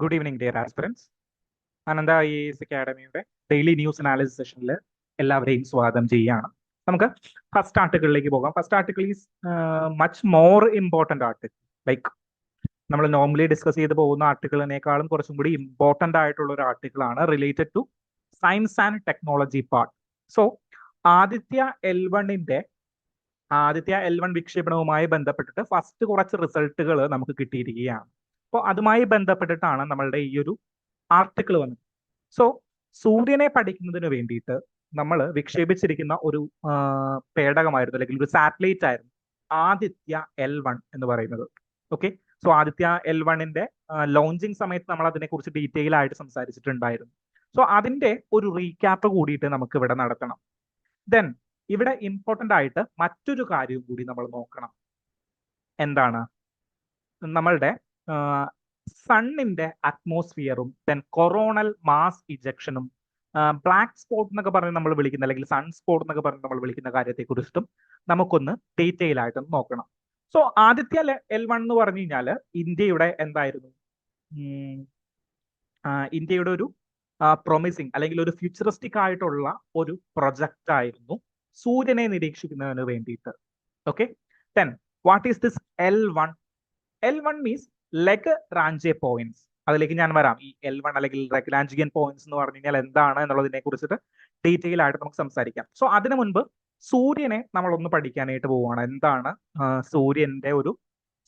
Good evening dear aspirants. Anantha IAS അക്കാഡമിയുടെ daily news analysis സെഷനിൽ എല്ലാവരെയും സ്വാഗതം ചെയ്യുകയാണ്. നമുക്ക് ഫസ്റ്റ് ആർട്ടിക്കിളിലേക്ക് പോകാം. First article is much more important article. Like നമ്മൾ നോർമലി ഡിസ്കസ് ചെയ്ത് പോകുന്ന ആർട്ടിക്കിളിനേക്കാളും കുറച്ചും കൂടി ഇമ്പോർട്ടൻ്റ് ആയിട്ടുള്ള ഒരു ആർട്ടിക്കിളാണ് related to science and technology part. So Aditya L1 വിക്ഷേപണവുമായി ബന്ധപ്പെട്ടിട്ട് ഫസ്റ്റ് കുറച്ച് റിസൾട്ടുകൾ നമുക്ക് കിട്ടിയിരിക്കുകയാണ്. അപ്പോൾ അതുമായി ബന്ധപ്പെട്ടിട്ടാണ് നമ്മളുടെ ഈ ഒരു ആർട്ടിക്കിൾ വന്നത്. സോ സൂര്യനെ പഠിക്കുന്നതിന് വേണ്ടിയിട്ട് നമ്മൾ വിക്ഷേപിച്ചിരിക്കുന്ന ഒരു പേടകമായിരുന്നു, അല്ലെങ്കിൽ ഒരു സാറ്റലൈറ്റ് ആയിരുന്നു ആദിത്യ L1 എന്ന് പറയുന്നത്. ഓക്കെ, സോ ആദിത്യ L1ന്റെ ലോഞ്ചിങ് സമയത്ത് നമ്മൾ അതിനെക്കുറിച്ച് ഡീറ്റെയിൽ ആയിട്ട് സംസാരിച്ചിട്ടുണ്ടായിരുന്നു. സോ അതിന്റെ ഒരു റീക്യാപ്പ് കൂടിയിട്ട് നമുക്ക് ഇവിടെ നടത്തണം. ദെൻ ഇവിടെ ഇമ്പോർട്ടൻ്റ് ആയിട്ട് മറ്റൊരു കാര്യവും കൂടി നമ്മൾ നോക്കണം. എന്താണ്? നമ്മളുടെ സണ്ണിന്റെ അറ്റ്മോസ്ഫിയറും ദെൻ കൊറോണൽ മാസ് ഇജക്ഷനും ബ്ലാക്ക് സ്പോട്ട് എന്നൊക്കെ പറഞ്ഞ് നമ്മൾ വിളിക്കുന്ന, അല്ലെങ്കിൽ സൺ സ്പോട്ട് എന്നൊക്കെ പറഞ്ഞ് നമ്മൾ വിളിക്കുന്ന കാര്യത്തെ കുറിച്ചിട്ടും നമുക്കൊന്ന് ഡീറ്റെയിൽ ആയിട്ടൊന്ന് നോക്കണം. സോ ആദിത്യ L1 എന്ന് പറഞ്ഞു കഴിഞ്ഞാൽ ഇന്ത്യയുടെ എന്തായിരുന്നു? ഇന്ത്യയുടെ ഒരു പ്രൊമിസിങ് അല്ലെങ്കിൽ ഒരു ഫ്യൂച്ചറിസ്റ്റിക് ആയിട്ടുള്ള ഒരു പ്രൊജക്റ്റ് ആയിരുന്നു സൂര്യനെ നിരീക്ഷിക്കുന്നതിന് വേണ്ടിയിട്ട്. Okay, then what is this L1? L1 means Lagrange points. അതിലേക്ക് ഞാൻ വരാം. ഈ L1 അല്ലെങ്കിൽ ലഗ്രാഞ്ചിയൻ പോയിന്റ്സ് എന്ന് പറഞ്ഞു കഴിഞ്ഞാൽ എന്താണ് എന്നുള്ളതിനെ കുറിച്ചിട്ട് ഡീറ്റെയിൽ ആയിട്ട് നമുക്ക് സംസാരിക്കാം. സോ അതിനു മുൻപ് സൂര്യനെ നമ്മളൊന്ന് പഠിക്കാനായിട്ട് പോവുകയാണ്. എന്താണ് സൂര്യന്റെ ഒരു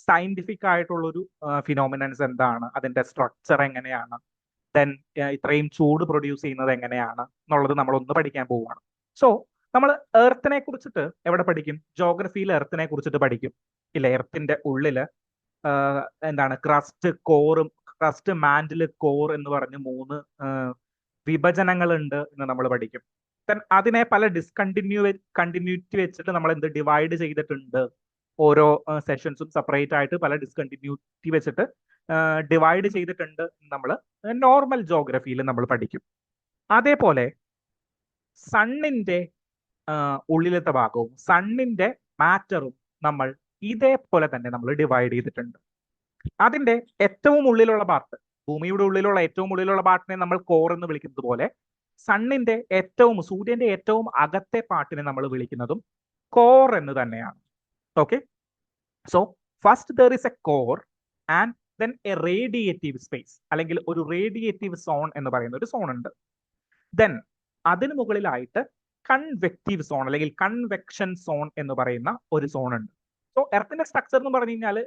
സയന്റിഫിക് ആയിട്ടുള്ള ഒരു ഫിനോമിനൻസ് എന്താണ്, അതിന്റെ സ്ട്രക്ചർ എങ്ങനെയാണ്, ദെൻ ഇത്രയും ചൂട് പ്രൊഡ്യൂസ് ചെയ്യുന്നത് എങ്ങനെയാണ് എന്നുള്ളത് നമ്മളൊന്ന് പഠിക്കാൻ പോവുകയാണ്. സോ നമ്മൾ എർത്തിനെ കുറിച്ചിട്ട് എവിടെ പഠിക്കും? ജോഗ്രഫിയിൽ എർത്തിനെ കുറിച്ചിട്ട് പഠിക്കും ഇല്ല? എർത്തിന്റെ ഉള്ളില് എന്താണ് ക്രസ്റ്റ് മാന്റില് കോർ എന്ന് പറഞ്ഞ് 3 വിഭജനങ്ങളുണ്ട് എന്ന് നമ്മൾ പഠിക്കും. അതിനെ പല കണ്ടിന്യൂറ്റി വെച്ചിട്ട് നമ്മൾ എന്ത് ഡിവൈഡ് ചെയ്തിട്ടുണ്ട്. ഓരോ സെഷൻസും സെപ്പറേറ്റ് ആയിട്ട് പല ഡിസ്കണ്ടിന്യൂറ്റി വെച്ചിട്ട് ഡിവൈഡ് ചെയ്തിട്ടുണ്ട് നമ്മൾ നോർമൽ ജോഗ്രഫിയിൽ നമ്മൾ പഠിക്കും. അതേപോലെ സണ്ണിന്റെ ഉള്ളിലത്തെ ഭാഗവും സണ്ണിന്റെ മാറ്ററും നമ്മൾ ഇതേപോലെ തന്നെ നമ്മൾ ഡിവൈഡ് ചെയ്തിട്ടുണ്ട്. അതിന്റെ ഏറ്റവും ഉള്ളിലുള്ള പാർട്ട്, ഭൂമിയുടെ ഉള്ളിലുള്ള ഏറ്റവും ഉള്ളിലുള്ള പാർട്ടിനെ നമ്മൾ കോർ എന്ന് വിളിക്കുന്നത് പോലെ സണ്ണിന്റെ സൂര്യന്റെ ഏറ്റവും അകത്തെ പാർട്ടിനെ നമ്മൾ വിളിക്കുന്നതും കോർ എന്ന് തന്നെയാണ്. Okay, so first there is A core and then A radiative space, അല്ലെങ്കിൽ ഒരു റേഡിയേറ്റീവ് സോൺ എന്ന് പറയുന്ന ഒരു സോൺ ഉണ്ട്. ദെൻ അതിന് മുകളിലായിട്ട് കൺവെക്റ്റീവ് സോൺ അല്ലെങ്കിൽ കൺവെക്ഷൻ സോൺ എന്ന് പറയുന്ന ഒരു സോൺ ഉണ്ട്. സോ എർത്തിന്റെ സ്ട്രക്ചർ എന്ന് പറഞ്ഞു കഴിഞ്ഞാൽ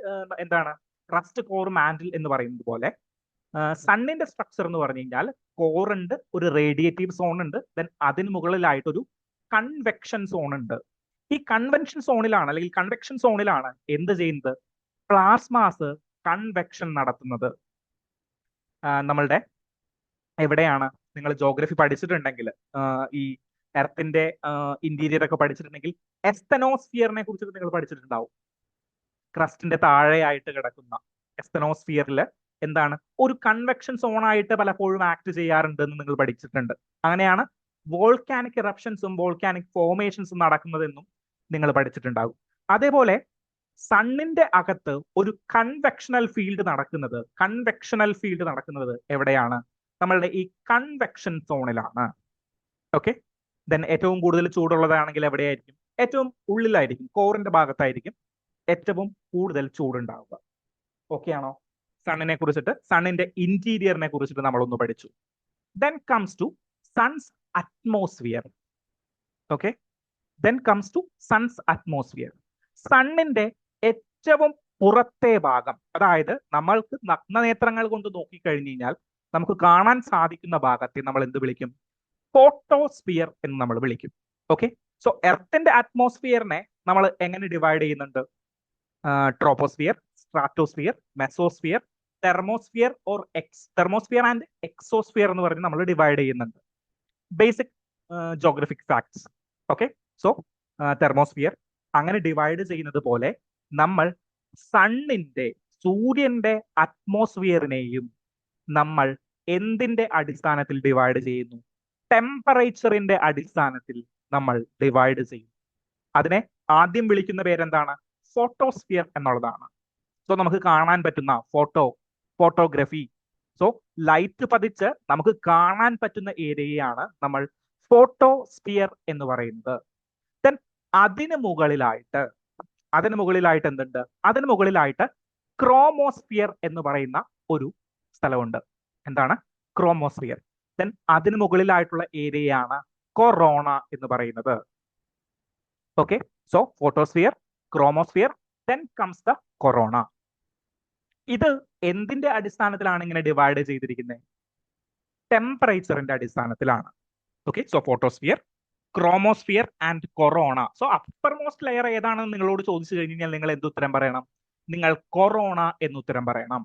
എന്താണ്? ക്രസ്റ്റ് കോർ മാന്റിൽ എന്ന് പറയുന്നത് പോലെ സണ്ണിന്റെ സ്ട്രക്ചർ എന്ന് പറഞ്ഞു കഴിഞ്ഞാൽ കോർ ഉണ്ട്, ഒരു റേഡിയേറ്റീവ് സോൺ ഉണ്ട്, ദെൻ അതിന് മുകളിലായിട്ടൊരു കൺവെക്ഷൻ സോൺ ഉണ്ട്. ഈ കൺവെൻഷൻ സോണിലാണ് അല്ലെങ്കിൽ കൺവെക്ഷൻ സോണിലാണ് എന്ത് ചെയ്യുന്നത്? പ്ലാസ്മാസ് കൺവെക്ഷൻ നടത്തുന്നത്. നമ്മളുടെ എവിടെയാണ്? നിങ്ങൾ ജോഗ്രഫി പഠിച്ചിട്ടുണ്ടെങ്കിൽ, ഈ എർത്തിന്റെ ഇന്റീരിയർ ഒക്കെ പഠിച്ചിട്ടുണ്ടെങ്കിൽ എസ്തനോസ്ഫിയറിനെ കുറിച്ചിട്ട് നിങ്ങൾ പഠിച്ചിട്ടുണ്ടാവും. ക്രസ്റ്റിന്റെ താഴെയായിട്ട് കിടക്കുന്ന എസ്തനോസ്ഫിയറിൽ എന്താണ്? ഒരു കൺവെക്ഷൻ സോണായിട്ട് പലപ്പോഴും ആക്ട് ചെയ്യാറുണ്ട് എന്ന് നിങ്ങൾ പഠിച്ചിട്ടുണ്ട്. അങ്ങനെയാണ് വോൾക്കാനിക് ഇറപ്ഷൻസും വോൾക്കാനിക് ഫോർമേഷൻസും നടക്കുന്നതെന്നും നിങ്ങൾ പഠിച്ചിട്ടുണ്ടാകും. അതേപോലെ സണ്ണിന്റെ അകത്ത് ഒരു കൺവെക്ഷണൽ ഫീൽഡ് നടക്കുന്നത് എവിടെയാണ്? നമ്മളുടെ ഈ കൺവെക്ഷൻ സോണിലാണ്. ഓക്കെ, ദെൻ ഏറ്റവും കൂടുതൽ ചൂടുള്ളതാണെങ്കിൽ എവിടെയായിരിക്കും? ഏറ്റവും ഉള്ളിലായിരിക്കും, കോറിന്റെ ഭാഗത്തായിരിക്കും ഏറ്റവും കൂടുതൽ ചൂടുണ്ടാവുക. ഓക്കെ ആണോ? സണ്ണിനെ കുറിച്ചിട്ട്, സണ്ണിന്റെ ഇന്റീരിയറിനെ കുറിച്ചിട്ട് നമ്മളൊന്ന് പഠിച്ചു. Then comes to sun's atmosphere. Okay, then comes to sun's atmosphere. സണ്ണിന്റെ ഏറ്റവും പുറത്തെ ഭാഗം, അതായത് നമ്മൾക്ക് നഗ്നനേത്രങ്ങൾ കൊണ്ട് നോക്കിക്കഴിഞ്ഞു കഴിഞ്ഞാൽ നമുക്ക് കാണാൻ സാധിക്കുന്ന ഭാഗത്തെ നമ്മൾ എന്ത് വിളിക്കും? ഫോട്ടോസ്ഫിയർ എന്ന് നമ്മൾ വിളിക്കും. ഓക്കെ, സോ എർത്തിന്റെ അറ്റ്മോസ്ഫിയറിനെ നമ്മൾ എങ്ങനെ ഡിവൈഡ് ചെയ്യുന്നുണ്ട്? Troposphere, stratosphere, mesosphere, thermosphere and exosphere എന്ന് പറഞ്ഞ് നമ്മൾ ഡിവൈഡ് ചെയ്യുന്നുണ്ട്. Basic geographic facts. Okay, so thermosphere അങ്ങനെ ഡിവൈഡ് ചെയ്യുന്നത് പോലെ നമ്മൾ സൂര്യന്റെ അറ്റ്മോസ്ഫിയറിനെയും നമ്മൾ എന്തിന്റെ അടിസ്ഥാനത്തിൽ ഡിവൈഡ് ചെയ്യുന്നു? ടെമ്പറേച്ചറിന്റെ അടിസ്ഥാനത്തിൽ നമ്മൾ ഡിവൈഡ് ചെയ്യും. അതിനെ ആദ്യം വിളിക്കുന്ന പേരെന്താണ്? ഫോട്ടോസ്ഫിയർ എന്നുള്ളതാണ്. സോ നമുക്ക് കാണാൻ പറ്റുന്ന ഫോട്ടോഗ്രഫി, സോ ലൈറ്റ് പതിച്ച് നമുക്ക് കാണാൻ പറ്റുന്ന ഏരിയയാണ് നമ്മൾ ഫോട്ടോസ്ഫിയർ എന്ന് പറയുന്നത്. ദെൻ അതിന് മുകളിലായിട്ട് എന്തുണ്ട്? അതിന് മുകളിലായിട്ട് ക്രോമോസ്ഫിയർ എന്ന് പറയുന്ന ഒരു സ്ഥലമുണ്ട്. എന്താണ്? ക്രോമോസ്ഫിയർ. ദെൻ അതിന് മുകളിലായിട്ടുള്ള ഏരിയയാണ് കൊറോണ എന്ന് പറയുന്നത്. Okay, so photosphere, chromosphere, then comes the corona. ഇത് എന്തിന്റെ അടിസ്ഥാനത്തിലാണ് ഇങ്ങനെ ഡിവൈഡ് ചെയ്തിരിക്കുന്നത്? ടെമ്പറേച്ചറിന്റെ അടിസ്ഥാനത്തിലാണ്. Okay, so photosphere, chromosphere and corona. So upper most layer ഏതാണെന്ന് നിങ്ങളോട് ചോദിച്ചു കഴിഞ്ഞാൽ നിങ്ങൾ എന്ത് ഉത്തരം പറയണം? നിങ്ങൾ കൊറോണ എന്ന് ഉത്തരം പറയണം.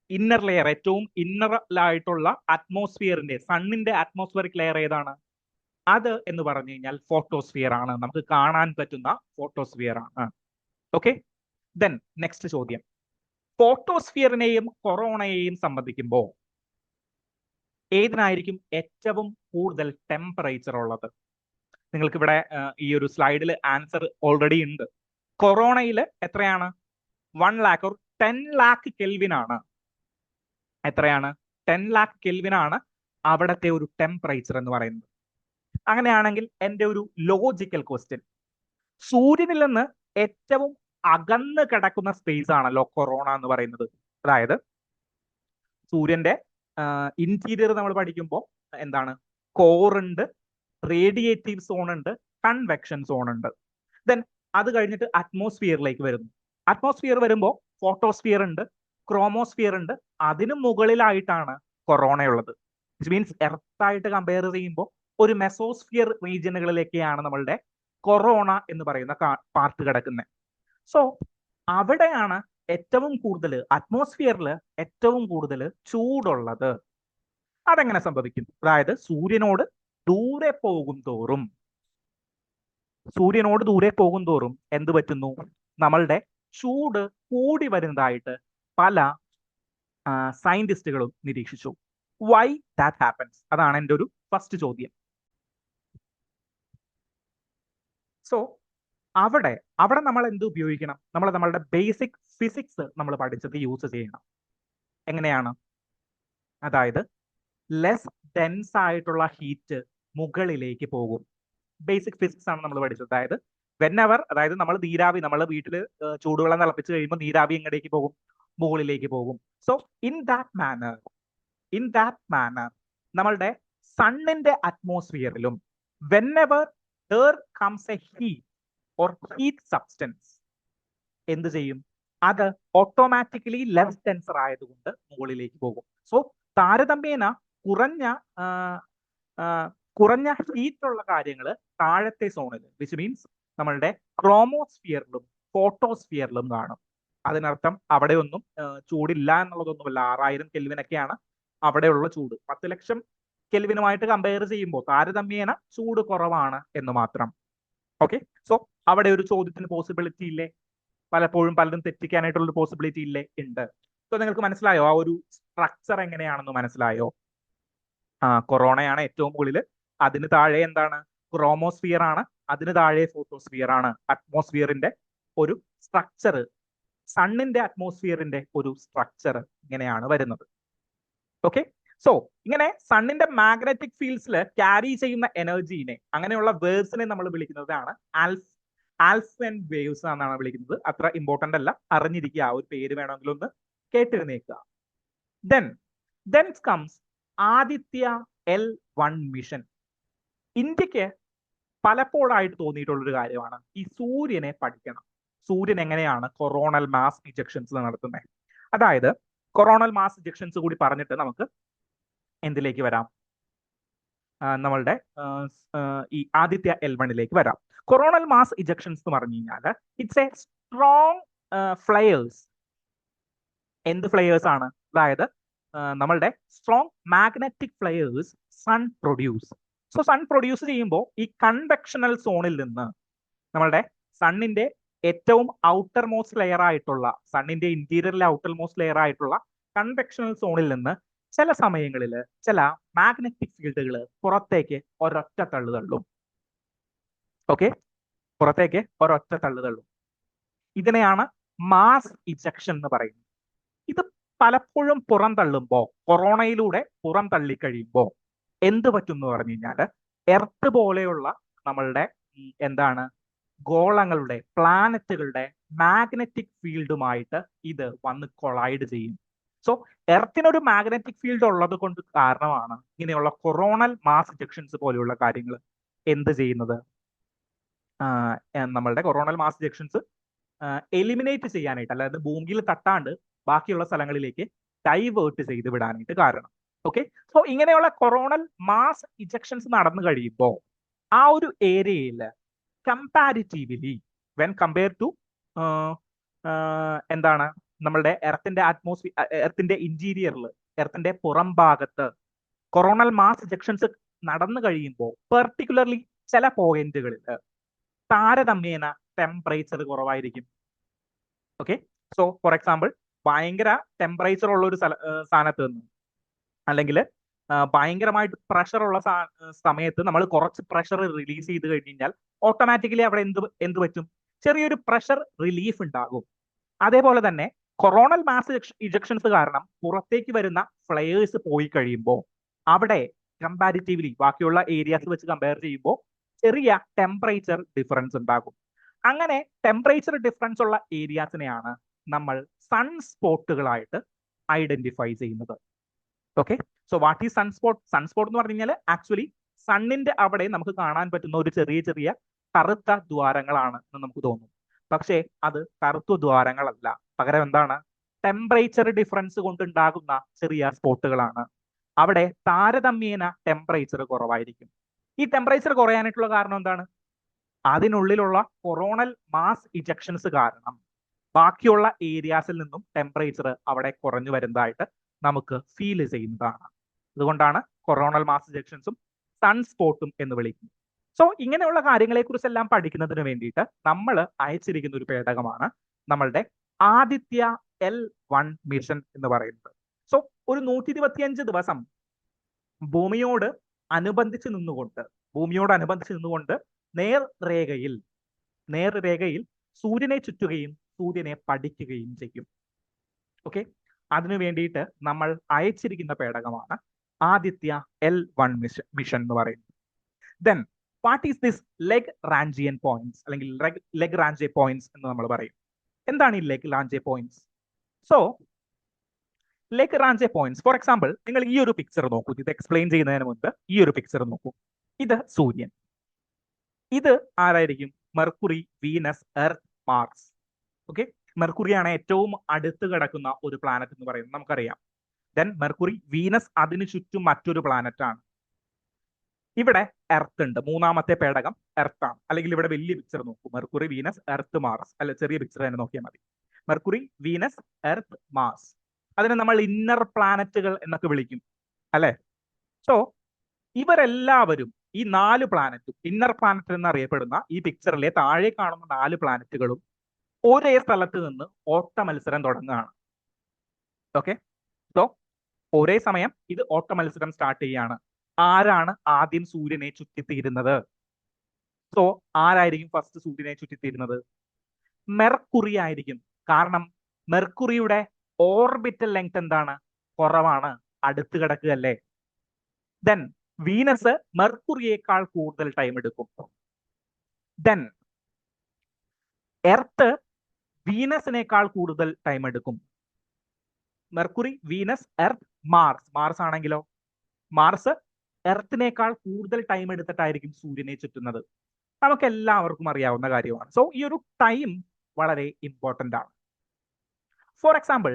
ഇന്നർ ലെയർ, ഏറ്റവും ഇന്നറിലായിട്ടുള്ള അറ്റ്മോസ്ഫിയറിന്റെ, സണ്ണിന്റെ അറ്റ്മോസ്ഫിയറിക് ലെയർ ഏതാണ്? അത് എന്ന് പറഞ്ഞു കഴിഞ്ഞാൽ ഫോട്ടോസ്ഫിയർ ആണ്. നമുക്ക് കാണാൻ പറ്റുന്ന ഫോട്ടോസ്ഫിയർ ആണ്. ഓക്കെ, ദെൻ നെക്സ്റ്റ് ചോദ്യം. ഫോട്ടോസ്ഫിയറിനെയും കൊറോണയെയും സംബന്ധിക്കുമ്പോൾ ഏതിനായിരിക്കും ഏറ്റവും കൂടുതൽ ടെമ്പറേച്ചർ ഉള്ളത്? നിങ്ങൾക്ക് ഇവിടെ ഈ ഒരു സ്ലൈഡിൽ ആൻസർ ഓൾറെഡി ഉണ്ട്. കൊറോണയിൽ എത്രയാണ്? 1 lakh or 10 lakh കെൽവിൻ ആണ്. എത്രയാണ്? 10 lakh കെൽവിൻ ആണ് അവിടത്തെ ഒരു ടെമ്പറേച്ചർ എന്ന് പറയുന്നത്. അങ്ങനെയാണെങ്കിൽ എൻ്റെ ഒരു ലോജിക്കൽ ക്വസ്റ്റ്യൻ, സൂര്യനിൽ നിന്ന് ഏറ്റവും അകന്ന് കിടക്കുന്ന സ്പേസ് ആണല്ലോ കൊറോണ എന്ന് പറയുന്നത്. അതായത് സൂര്യന്റെ ഇന്റീരിയർ നമ്മൾ പഠിക്കുമ്പോൾ എന്താണ്? കോർ ഉണ്ട്, റേഡിയേറ്റീവ് സോൺ ഉണ്ട്, കൺവെക്ഷൻ സോൺ ഉണ്ട്. ദെൻ അത് കഴിഞ്ഞിട്ട് അറ്റ്മോസ്ഫിയറിലേക്ക് വരുന്നു. അറ്റ്മോസ്ഫിയർ വരുമ്പോൾ ഫോട്ടോസ്ഫിയർ ഉണ്ട്, ക്രോമോസ്ഫിയർ ഉണ്ട്, അതിന് മുകളിലായിട്ടാണ് കൊറോണയുള്ളത്. വിച്ച് മീൻസ് എർത്തായിട്ട് കമ്പയർ ചെയ്യുമ്പോൾ ഒരു മെസോസ്ഫിയർ റീജിയനുകളിലേക്കാണ് നമ്മളുടെ കൊറോണ എന്ന് പറയുന്ന പാർട്ട് കിടക്കുന്നത്. സോ അവിടെയാണ് ഏറ്റവും കൂടുതൽ, അറ്റ്മോസ്ഫിയറിൽ ഏറ്റവും കൂടുതൽ ചൂടുള്ളത്. അതെങ്ങനെ സംഭവിക്കും? അതായത് സൂര്യനോട് ദൂരെ പോകും തോറും എന്ത് പറ്റുന്നു? നമ്മളുടെ ചൂട് കൂടി വരുന്നതായിട്ട് പല സയന്റിസ്റ്റുകളും നിരീക്ഷിച്ചു. Why that happens? അതാണ് എൻ്റെ ഒരു ഫസ്റ്റ് ചോദ്യം. സോ അവിടെ നമ്മൾ എന്ത് ഉപയോഗിക്കണം? നമ്മളുടെ ബേസിക് ഫിസിക്സ് നമ്മൾ പഠിച്ചത് യൂസ് ചെയ്യണം. എങ്ങനെയാണ്? അതായത് ലെസ് ഡെൻസ് ആയിട്ടുള്ള ഹീറ്റ് മുകളിലേക്ക് പോകും. ബേസിക് ഫിസിക്സ് ആണ് നമ്മൾ പഠിച്ചത്. അതായത് വെന്നെവർ, അതായത് നമ്മൾ വീട്ടിൽ ചൂടുവെള്ളം തിളപ്പിച്ച് കഴിയുമ്പോൾ നീരാവി എങ്ങടേക്ക് പോകും? മുകളിലേക്ക് പോകും. സോ ഇൻ ദാറ്റ് മാനർ നമ്മളുടെ സണ്ണിന്റെ അറ്റ്മോസ്ഫിയറിലും വെന്നെവർ there comes a heat or heat substance, എന്ത് ചെയ്യും? അത് ഓട്ടോമാറ്റിക്കലി ലെസ് ഡെൻസർ ആയതുകൊണ്ട് മുകളിലേക്ക് പോകും. സോ താരതമ്യേന കുറഞ്ഞ ഹീറ്റ് ഉള്ള കാര്യങ്ങൾ താഴത്തെ സോണിൽ, വിച്ച് മീൻസ് നമ്മളുടെ ക്രോമോസ്ഫിയറിലും ഫോട്ടോസ്ഫിയറിലും കാണും. അതിനർത്ഥം അവിടെ ഒന്നും ചൂടില്ല എന്നുള്ളതൊന്നുമല്ല. 6000 കെൽവിനൊക്കെയാണ് അവിടെയുള്ള ചൂട്. 10 ലക്ഷം കെൽവിനുമായിട്ട് കമ്പയർ ചെയ്യുമ്പോൾ താരതമ്യേന ചൂട് കുറവാണ് എന്ന് മാത്രം. ഓക്കെ, സോ അവിടെ ഒരു ചോദ്യത്തിന് പോസിബിലിറ്റി ഇല്ലേ? പലപ്പോഴും പലരും തെറ്റിക്കാനായിട്ടുള്ള ഒരു പോസിബിലിറ്റി ഇല്ലേ? ഉണ്ട്. സോ നിങ്ങൾക്ക് മനസ്സിലായോ ആ ഒരു സ്ട്രക്ചർ എങ്ങനെയാണെന്ന്? മനസ്സിലായോ? കൊറോണയാണ് ഏറ്റവും മുകളിൽ, അതിന് താഴെ എന്താണ്? ക്രോമോസ്ഫിയർ ആണ്, അതിന് താഴെ ഫോട്ടോസ്ഫിയർ ആണ്. അറ്റ്മോസ്ഫിയറിന്റെ ഒരു സ്ട്രക്ചർ, സണ്ണിന്റെ അറ്റ്മോസ്ഫിയറിന്റെ ഒരു സ്ട്രക്ചർ ഇങ്ങനെയാണ് വരുന്നത്. ഓക്കെ, സോ ഇങ്ങനെ സണ്ണിന്റെ മാഗ്നറ്റിക് ഫീൽഡ്സിൽ ക്യാരി ചെയ്യുന്ന എനർജീനെ, അങ്ങനെയുള്ള വേവ്സിനെ നമ്മൾ വിളിക്കുന്നതാണ് ആൽഫൻ വേവ്സ് എന്നാണ് വിളിക്കുന്നത്. അത്ര ഇമ്പോർട്ടന്റ് അല്ല, അറിഞ്ഞിരിക്കുക. ആ ഒരു പേര് വേണമെങ്കിൽ ഒന്ന് കേട്ടിരുന്നേക്കുക. Then comes Aditya L1 mission. ഇന്ത്യക്ക് പലപ്പോഴായിട്ട് തോന്നിയിട്ടുള്ളൊരു കാര്യമാണ് ഈ സൂര്യനെ പഠിക്കണം. സൂര്യൻ എങ്ങനെയാണ് കൊറോണൽ മാസ് ഇജക്ഷൻസ് നടത്തുന്നത്? അതായത് കൊറോണൽ മാസ് ഇജക്ഷൻസ് കൂടി പറഞ്ഞിട്ട് നമുക്ക് എന്തിലേക്ക് വരാം? നമ്മളുടെ ഈ ആദിത്യ L1 വരാം. കൊറോണൽ മാസ് ഇജക്ഷൻസ് എന്ന് പറഞ്ഞു കഴിഞ്ഞാൽ ഇറ്റ്സ് എ സ്ട്രോങ് ഫ്ലയേഴ്സ്. എന്ത് ഫ്ലയേഴ്സ് ആണ്? അതായത് നമ്മളുടെ strong magnetic flares sun produce. So sun produce ചെയ്യുമ്പോൾ ഈ കൺവെക്ഷണൽ സോണിൽ നിന്ന്, നമ്മളുടെ സണ്ണിന്റെ ഏറ്റവും ഔട്ടർ മോസ്റ്റ് ലെയർ ആയിട്ടുള്ള, സണ്ണിന്റെ ഇന്റീരിയറിലെ ഔട്ടർ മോസ്റ്റ് ലെയർ ആയിട്ടുള്ള കൺവെക്ഷണൽ സോണിൽ നിന്ന് ചില സമയങ്ങളിൽ ചില മാഗ്നറ്റിക് ഫീൽഡുകൾ പുറത്തേക്ക് ഒരൊറ്റ തള്ളു തള്ളും. ഓക്കെ, പുറത്തേക്ക് ഒരൊറ്റ തള്ളു തള്ളും. ഇതിനെയാണ് മാസ് ഇജക്ഷൻ എന്ന് പറയുന്നത്. ഇത് പലപ്പോഴും പുറന്തള്ളുമ്പോൾ, കൊറോണയിലൂടെ പുറന്തള്ളി കഴിയുമ്പോൾ എന്ത് പറ്റും എന്ന് പറഞ്ഞു കഴിഞ്ഞാൽ എർത്ത് പോലെയുള്ള നമ്മളുടെ എന്താണ് ഗോളങ്ങളുടെ, പ്ലാനറ്റുകളുടെ മാഗ്നറ്റിക് ഫീൽഡുമായിട്ട് ഇത് വന്ന് കൊളൈഡ് ചെയ്യും. സോ എർത്തിനൊരു മാഗ്നറ്റിക് ഫീൽഡ് ഉള്ളത് കൊണ്ട് കാരണമാണ് ഇങ്ങനെയുള്ള കൊറോണൽ മാസ് ഇജക്ഷൻസ് പോലെയുള്ള കാര്യങ്ങൾ എന്ത് ചെയ്യുന്നത്, നമ്മളുടെ കൊറോണൽ മാസ് ഇജക്ഷൻസ് എലിമിനേറ്റ് ചെയ്യാനായിട്ട്, അല്ലാതെ ഭൂമിയിൽ തട്ടാണ്ട് ബാക്കിയുള്ള സ്ഥലങ്ങളിലേക്ക് ഡൈവേർട്ട് ചെയ്ത് വിടാനായിട്ട് കാരണം. ഓക്കെ, സോ ഇങ്ങനെയുള്ള കൊറോണൽ മാസ് ഇജക്ഷൻസ് നടന്നു കഴിയുമ്പോൾ ആ ഒരു ഏരിയയിൽ കമ്പാരിറ്റീവ്ലി വെൻ കമ്പയർ ടു എന്താണ് നമ്മളുടെ എർത്തിന്റെ എർത്തിന്റെ ഇന്റീരിയറിൽ, എർത്തിന്റെ പുറം ഭാഗത്ത് കൊറോണൽ മാസ് ഇജക്ഷൻസ് നടന്നു കഴിയുമ്പോൾ പെർട്ടിക്കുലർലി ചില പോയിന്റുകളിൽ താരതമ്യേന ടെമ്പറേച്ചർ കുറവായിരിക്കും. ഓക്കെ, സോ ഫോർ എക്സാമ്പിൾ ഭയങ്കര ടെമ്പറേച്ചർ ഉള്ള ഒരു സ്ഥാനത്ത് നിന്ന്, അല്ലെങ്കിൽ ഭയങ്കരമായിട്ട് പ്രഷർ ഉള്ള സമയത്ത് നമ്മൾ കുറച്ച് പ്രഷർ റിലീസ് ചെയ്ത് കഴിഞ്ഞാൽ ഓട്ടോമാറ്റിക്കലി അവിടെ എന്ത് പറ്റും, ചെറിയൊരു പ്രഷർ റിലീഫ് ഉണ്ടാകും. അതേപോലെ തന്നെ കൊറോണൽ മാസ് ഇജക്ഷൻസ് കാരണം പുറത്തേക്ക് വരുന്ന ഫ്ലെയേഴ്സ് പോയി കഴിയുമ്പോൾ അവിടെ കമ്പാരിറ്റീവ്ലി ബാക്കിയുള്ള ഏരിയാസ് വെച്ച് കമ്പയർ ചെയ്യുമ്പോൾ ചെറിയ ടെമ്പറേച്ചർ ഡിഫറൻസ് ഉണ്ടാകും. അങ്ങനെ ടെമ്പറേച്ചർ ഡിഫറൻസ് ഉള്ള ഏരിയാസിനെയാണ് നമ്മൾ സൺസ്പോട്ടുകളായിട്ട് ഐഡന്റിഫൈ ചെയ്യുന്നത്. Okay, so what is sunspot? Sunspot എന്ന് പറഞ്ഞു കഴിഞ്ഞാൽ ആക്ച്വലി സണ്ണിന്റെ അവിടെ നമുക്ക് കാണാൻ പറ്റുന്ന ഒരു ചെറിയ ചെറിയ കറുത്ത ദ്വാരങ്ങളാണ് എന്ന് നമുക്ക് തോന്നും. പക്ഷേ അത് കറുത്ത ദ്വാരങ്ങളല്ല, പകരം എന്താണ്, ടെമ്പറേച്ചർ ഡിഫറൻസ് കൊണ്ടുണ്ടാകുന്ന ചെറിയ സ്പോട്ടുകളാണ്. അവിടെ താരതമ്യേന ടെമ്പറേച്ചർ കുറവായിരിക്കും. ഈ ടെമ്പറേച്ചർ കുറയാനായിട്ടുള്ള കാരണം എന്താണ്? അതിനുള്ളിലുള്ള കൊറോണൽ മാസ് ഇജക്ഷൻസ് കാരണം ബാക്കിയുള്ള ഏരിയാസിൽ നിന്നും ടെമ്പറേച്ചർ അവിടെ കുറഞ്ഞു വരുന്നതായിട്ട് നമുക്ക് ഫീൽ ചെയ്യുന്നതാണ്. അതുകൊണ്ടാണ് കൊറോണൽ മാസ് ഇജക്ഷൻസും സൺസ്പോട്ടും എന്ന് വിളിക്കുന്നത്. സോ ഇങ്ങനെയുള്ള കാര്യങ്ങളെ കുറിച്ചെല്ലാം പഠിക്കുന്നതിന് വേണ്ടിയിട്ട് നമ്മൾ അയച്ചിരിക്കുന്ന ഒരു പേടകമാണ് നമ്മളുടെ ആദിത്യ L1 മിഷൻ എന്ന് പറയുന്നത്. സോ ഒരു 125 ദിവസം ഭൂമിയോട് അനുബന്ധിച്ച് നിന്നുകൊണ്ട് നേർരേഖയിൽ സൂര്യനെ ചുറ്റുകയും സൂര്യനെ പഠിക്കുകയും ചെയ്യും. ഓക്കെ, അതിനു വേണ്ടിയിട്ട് നമ്മൾ അയച്ചിരിക്കുന്ന പേടകമാണ് ആദിത്യ L1 മിഷൻ എന്ന് പറയുന്നത്. Then what is this Lagrangian points അല്ലെങ്കിൽ ലെഗ്രാഞ്ചെ പോയിന്റ്സ് എന്ന് നമ്മൾ പറയും. എന്താണ് ഈ Lagrange points? So Lagrange points, for example നിങ്ങൾ ഈ ഒരു പിക്ചർ നോക്കൂ. ഇത് എക്സ്പ്ലെയിൻ ചെയ്യുന്നതിന് മുൻപ് ഈ ഒരു പിക്ചർ നോക്കൂ. ഇത് സൂര്യൻ, ഇത് ആരായിരിക്കും? Mercury, Venus, Earth, Mars. Okay, മെർക്കുറിയാണ് ഏറ്റവും അടുത്ത് കിടക്കുന്ന ഒരു പ്ലാനറ്റ് എന്ന് പറയുന്നത് നമുക്കറിയാം. ദെൻ മെർക്കുറി, വീനസ് അതിനു ചുറ്റും മറ്റൊരു പ്ലാനറ്റ് ആണ്. ഇവിടെ എർത്ത് ഉണ്ട്, മൂന്നാമത്തെ പേടകം എർത്ത് ആണ്. അല്ലെങ്കിൽ ഇവിടെ വലിയ പിക്ചർ നോക്കൂ, മെർക്കുറി, വീനസ്, എർത്ത്, മാർസ്. അല്ല, ചെറിയ പിക്ചർ തന്നെ നോക്കിയാൽ മതി. Mercury, Venus, Earth, Mars. അതിനെ നമ്മൾ ഇന്നർ പ്ലാനറ്റുകൾ എന്നൊക്കെ വിളിക്കും, അല്ലെ? സോ ഇവരെല്ലാവരും, ഈ 4 പ്ലാനറ്റും ഇന്നർ പ്ലാനറ്റ് എന്നറിയപ്പെടുന്ന ഈ പിക്ചറിലെ താഴെ കാണുന്ന 4 പ്ലാനറ്റുകളും ഒരേ സ്ഥലത്ത് നിന്ന് ഓട്ട മത്സരം തുടങ്ങുകയാണ്. ഓക്കെ, സോ ഒരേ സമയം ഇത് ഓട്ട മത്സരം സ്റ്റാർട്ട് ചെയ്യാണ്. ആരാണ് ആദ്യം സൂര്യനെ ചുറ്റിത്തീരുന്നത്? സോ ആരായിരിക്കും ഫസ്റ്റ് സൂര്യനെ ചുറ്റിത്തീരുന്നത്? മെർക്കുറി ആയിരിക്കും. കാരണം മെർക്കുറിയുടെ ഓർബിറ്റൽ ലെങ്ത് എന്താണ്? കുറവാണ്, അടുത്ത് കിടക്കുകയല്ലേ. ദെൻ വീനസ് മെർക്കുറിയേക്കാൾ കൂടുതൽ ടൈം എടുക്കും. ദെൻ എർത്ത് വീനസിനേക്കാൾ കൂടുതൽ ടൈം എടുക്കും. Mercury, Venus, Earth, Mars. Mars ആണെങ്കിലോ, മാർസ് എർത്തിനേക്കാൾ കൂടുതൽ ടൈം എടുത്തിട്ടായിരിക്കും സൂര്യനെ ചുറ്റുന്നത്. നമുക്ക് എല്ലാവർക്കും അറിയാവുന്ന കാര്യമാണ്. സോ ഈ ഒരു ടൈം വളരെ ഇമ്പോർട്ടന്റ് ആണ്. ഫോർ എക്സാമ്പിൾ,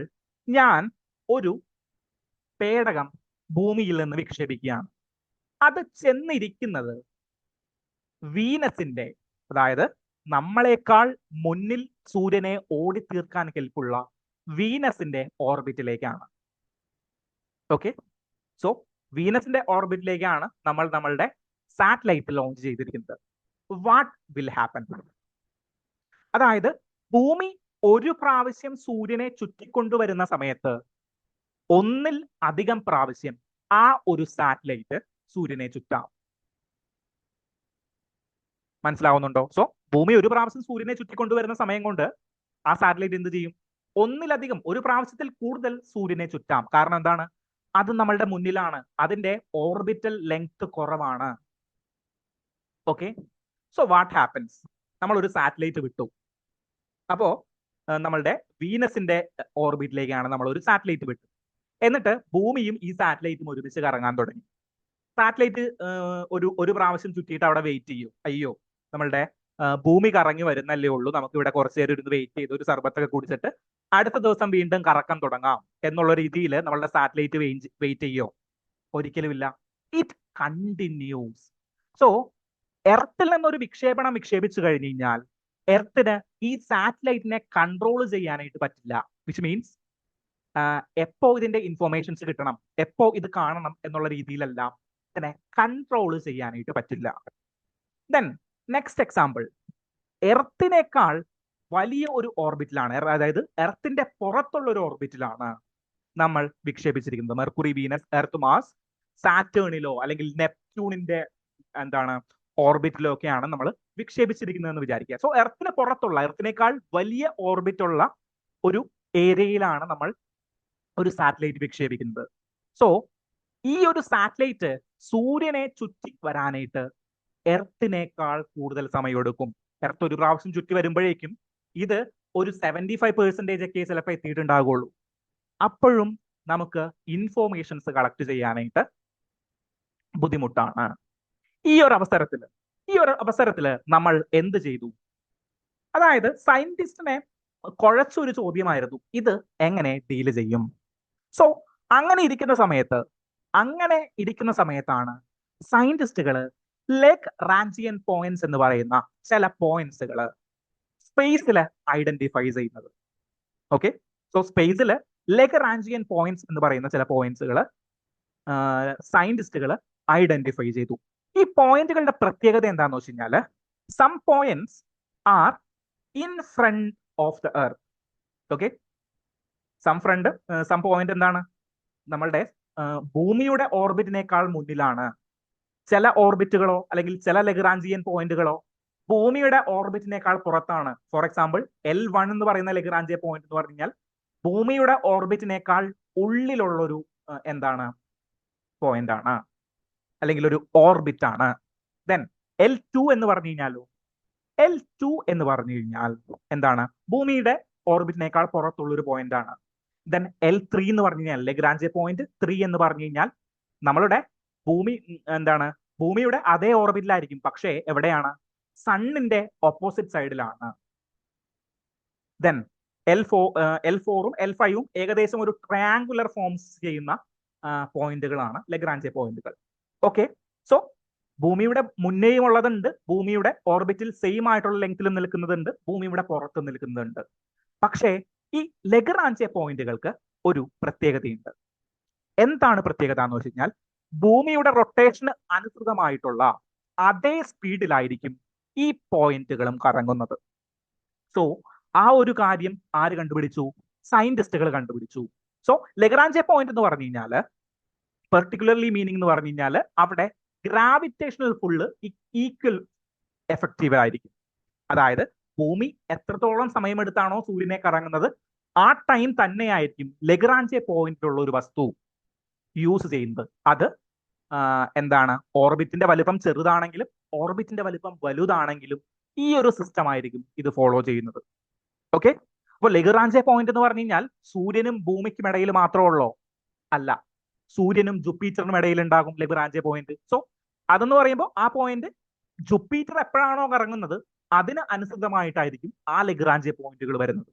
ഞാൻ ഒരു പേടകം ഭൂമിയിൽ നിന്ന് വിക്ഷേപിക്കുകയാണ്. അത് ചെന്നിരിക്കുന്നത് വീനസിന്റെ, അതായത് നമ്മളെക്കാൾ മുന്നിൽ സൂര്യനെ ഓടിത്തീർക്കാൻ കെൽപ്പുള്ള വീനസിന്റെ ഓർബിറ്റിലേക്കാണ്. ഓക്കെ, സോ വീനസിന്റെ ഓർബിറ്റിലേക്കാണ് നമ്മൾ നമ്മളുടെ സാറ്റലൈറ്റ് ലോഞ്ച് ചെയ്തിരിക്കുന്നത്. What will happen? അതായത് ഭൂമി ഒരു പ്രാവശ്യം സൂര്യനെ ചുറ്റിക്കൊണ്ടുവരുന്ന സമയത്ത് ഒന്നിൽ അധികം പ്രാവശ്യം ആ ഒരു സാറ്റലൈറ്റ് സൂര്യനെ ചുറ്റാം. മനസ്സിലാവുന്നുണ്ടോ? സോ ഭൂമി ഒരു പ്രാവശ്യം സൂര്യനെ ചുറ്റിക്കൊണ്ടുവരുന്ന സമയം കൊണ്ട് ആ സാറ്റലൈറ്റ് എന്ത് ചെയ്യും? ഒന്നിലധികം ഒരു പ്രാവശ്യത്തിൽ കൂടുതൽ സൂര്യനെ ചുറ്റാം. കാരണം എന്താണ്? അത് നമ്മളുടെ മുന്നിലാണ്, അതിന്റെ ഓർബിറ്റൽ ലെങ്ത് കുറവാണ്. Okay, so what happens? നമ്മൾ ഒരു സാറ്റലൈറ്റ് വിട്ടു. അപ്പോ നമ്മളുടെ വീനസിന്റെ ഓർബിറ്റിലേക്കാണ് നമ്മൾ ഒരു സാറ്റലൈറ്റ് വിട്ടു. എന്നിട്ട് ഭൂമിയും ഈ സാറ്റലൈറ്റും ഒരുമിച്ച് കറങ്ങാൻ തുടങ്ങി. സാറ്റലൈറ്റ് ഒരു പ്രാവശ്യം ചുറ്റിയിട്ട് അവിടെ വെയിറ്റ് ചെയ്യും. അയ്യോ, നമ്മളുടെ ഭൂമി കറങ്ങി വരുന്നല്ലേ ഉള്ളൂ, നമുക്ക് ഇവിടെ കുറച്ച് നേരം ഇരുന്ന് വെയിറ്റ് ചെയ്ത് ഒരു സർബത്തൊക്കെ കുടിച്ചിട്ട് അടുത്ത ദിവസം വീണ്ടും കറക്കം തുടങ്ങാം എന്നുള്ള രീതിയിൽ നമ്മളുടെ സാറ്റലൈറ്റ് വെയിറ്റ് ചെയ്യോ? ഒരിക്കലുമില്ല. It continuous. സോ എർത്തിൽ നിന്നൊരു വിക്ഷേപണം വിക്ഷേപിച്ചു കഴിഞ്ഞു കഴിഞ്ഞാൽ എർത്തിന് ഈ സാറ്റലൈറ്റിനെ കൺട്രോൾ ചെയ്യാനായിട്ട് പറ്റില്ല. വിച്ച് മീൻസ് എപ്പോ ഇതിന്റെ ഇൻഫോർമേഷൻസ് കിട്ടണം, എപ്പോ ഇത് കാണണം എന്നുള്ള രീതിയിലെല്ലാം ഇതിനെ കൺട്രോൾ ചെയ്യാനായിട്ട് പറ്റില്ല. ദെൻ നെക്സ്റ്റ് എക്സാമ്പിൾ, എർത്തിനേക്കാൾ വലിയ ഒരു ഓർബിറ്റിലാണ്, അതായത് എർത്തിന്റെ പുറത്തുള്ള ഒരു ഓർബിറ്റിലാണ് നമ്മൾ വിക്ഷേപിച്ചിരിക്കുന്നത്. മെർക്കുറി, വീനസ്, എർത്ത്, മാസ്, സാറ്റേണിലോ അല്ലെങ്കിൽ നെപ്റ്റ്യൂണിന്റെ ഓർബിറ്റിലോ ഒക്കെയാണ് നമ്മൾ വിക്ഷേപിച്ചിരിക്കുന്നതെന്ന് വിചാരിക്കുക. സോ എർത്തിന് പുറത്തുള്ള, എർത്തിനേക്കാൾ വലിയ ഓർബിറ്റുള്ള ഒരു ഏരിയയിലാണ് നമ്മൾ ഒരു സാറ്റലൈറ്റ് വിക്ഷേപിക്കുന്നത്. സോ ഈ ഒരു സാറ്റലൈറ്റ് സൂര്യനെ ചുറ്റി വരാനായിട്ട് എർത്തിനേക്കാൾ കൂടുതൽ സമയമെടുക്കും. എർത്ത് ഒരു പ്രാവശ്യം ചുറ്റി വരുമ്പോഴേക്കും ഇത് ഒരു 75% ഒക്കെ ചിലപ്പോൾ എത്തിയിട്ടുണ്ടാകുള്ളൂ. അപ്പോഴും നമുക്ക് ഇൻഫോർമേഷൻസ് കളക്ട് ചെയ്യാനായിട്ട് ബുദ്ധിമുട്ടാണ്. ഈ ഒരു അവസരത്തില് നമ്മൾ എന്ത് ചെയ്തു? അതായത് സയന്റിസ്റ്റിനെ കുഴച്ചൊരു ചോദ്യമായിരുന്നു, ഇത് എങ്ങനെ ഡീല് ചെയ്യും? സോ അങ്ങനെ ഇരിക്കുന്ന സമയത്താണ് സയന്റിസ്റ്റുകൾ ലെഗ്രാഞ്ചിയൻ പോയിന്റ്സ് എന്ന് പറയുന്ന ചില പോയിന്റ്സുകൾ സ്പേസിൽ ഐഡന്റിഫൈ ചെയ്യുന്നത്. ഓക്കെ, സോ സ്പേസിൽ ലെഗ്രാഞ്ചിയൻ പോയിന്റ്സ് എന്ന് പറയുന്ന ചില പോയിന്റ്സുകൾ സയന്റിസ്റ്റുകൾ ഐഡന്റിഫൈ ചെയ്തു. ഈ പോയിന്റുകളുടെ പ്രത്യേകത എന്താണെന്ന് വെച്ച് കഴിഞ്ഞാൽ, some points are in front of the earth. Okay, some point എന്താണ്? നമ്മളുടെ ഭൂമിയുടെ ഓർബിറ്റിനേക്കാൾ മുന്നിലാണ്. ചില ഓർബിറ്റുകളോ അല്ലെങ്കിൽ ചില ലെഗ്രാഞ്ചിയൻ പോയിന്റുകളോ ഭൂമിയുടെ ഓർബിറ്റിനേക്കാൾ പുറത്താണ്. ഫോർ എക്സാമ്പിൾ, L1 എന്ന് പറയുന്ന ലെഗ്രാഞ്ചിയൻ പോയിന്റ് എന്ന് പറഞ്ഞു കഴിഞ്ഞാൽ ഭൂമിയുടെ ഓർബിറ്റിനേക്കാൾ ഉള്ളിലുള്ളൊരു പോയിന്റ് ആണ്, അല്ലെങ്കിൽ ഒരു ഓർബിറ്റ് ആണ്. ദെൻ L2 എന്ന് പറഞ്ഞു കഴിഞ്ഞാൽ എന്താണ്? ഭൂമിയുടെ ഓർബിറ്റിനേക്കാൾ പുറത്തുള്ള ഒരു പോയിന്റ് ആണ്. ദെൻ L3 എന്ന് പറഞ്ഞു കഴിഞ്ഞാൽ ലെഗ്രാഞ്ചിയൻ പോയിന്റ് 3 എന്ന് പറഞ്ഞു കഴിഞ്ഞാൽ നമ്മളുടെ ഭൂമിയുടെ അതേ ഓർബിറ്റിലായിരിക്കും, പക്ഷേ എവിടെയാണ്? സണ്ണിന്റെ ഓപ്പോസിറ്റ് സൈഡിലാണ്. ദെൻ L4ഉം L5ഉം ഏകദേശം ഒരു ട്രയാങ്കുലർ ഫോംസ് ചെയ്യുന്ന പോയിന്റുകളാണ് ലെഗ്രാഞ്ചിയൻ പോയിന്റുകൾ. ഓക്കെ, സോ ഭൂമിയുടെ മുന്നേയും ഉള്ളതുണ്ട്, ഭൂമിയുടെ ഓർബിറ്റിൽ സെയിം ആയിട്ടുള്ള ലെങ്തിലും നിൽക്കുന്നതുണ്ട്, ഭൂമിയുടെ പുറത്ത് നിൽക്കുന്നുണ്ട്. പക്ഷേ ഈ ലെഗ്രാഞ്ചിയൻ പോയിന്റുകൾക്ക് ഒരു പ്രത്യേകതയുണ്ട്. എന്താണ് പ്രത്യേകത എന്ന് വെച്ച് കഴിഞ്ഞാൽ, ഭൂമിയുടെ റൊട്ടേഷന് അനുസൃതമായിട്ടുള്ള അതേ സ്പീഡിലായിരിക്കും ഈ പോയിന്റുകളും കറങ്ങുന്നത്. സോ ആ ഒരു കാര്യം ആര് കണ്ടുപിടിച്ചു? സയന്റിസ്റ്റുകൾ കണ്ടുപിടിച്ചു. സോ ലെഗ്രാഞ്ചിയൻ പോയിന്റ് എന്ന് പറഞ്ഞു കഴിഞ്ഞാൽ, പെർട്ടിക്കുലർലി മീനിങ് എന്ന് പറഞ്ഞു കഴിഞ്ഞാൽ, അവിടെ ഗ്രാവിറ്റേഷണൽ ഫുള്ള് ഈക്വൽ എഫക്റ്റീവ് ആയിരിക്കും. അതായത് ഭൂമി എത്രത്തോളം സമയമെടുത്താണോ സൂര്യനെ കറങ്ങുന്നത്, ആ ടൈം തന്നെയായിരിക്കും ലെഗ്രാഞ്ചിയൻ പോയിന്റിലുള്ള ഒരു വസ്തു യൂസ് ചെയ്യുന്നത്. അത് ഓർബിറ്റിന്റെ വലിപ്പം ചെറുതാണെങ്കിലും ഓർബിറ്റിന്റെ വലിപ്പം വലുതാണെങ്കിലും ഈ ഒരു സിസ്റ്റം ആയിരിക്കും ഇത് ഫോളോ ചെയ്യുന്നത്. ഓക്കെ, അപ്പോൾ ലെഗ്രാഞ്ചിയൻ പോയിന്റ് എന്ന് പറഞ്ഞു കഴിഞ്ഞാൽ സൂര്യനും ഭൂമിക്കും ഇടയിൽ മാത്രമേ ഉള്ളൂ? അല്ല, സൂര്യനും ജുപ്പിറ്ററിനും ഇടയിൽ ഉണ്ടാകും ലെഗ്രാഞ്ചിയൻ പോയിന്റ്. സോ അതെന്ന് പറയുമ്പോൾ ആ പോയിന്റ് ജുപ്പിറ്റർ എപ്പോഴാണോ കറങ്ങുന്നത് അതിന് അനുസൃതമായിട്ടായിരിക്കും ആ ലെഗ്രാഞ്ചിയൻ പോയിന്റുകൾ വരുന്നത്.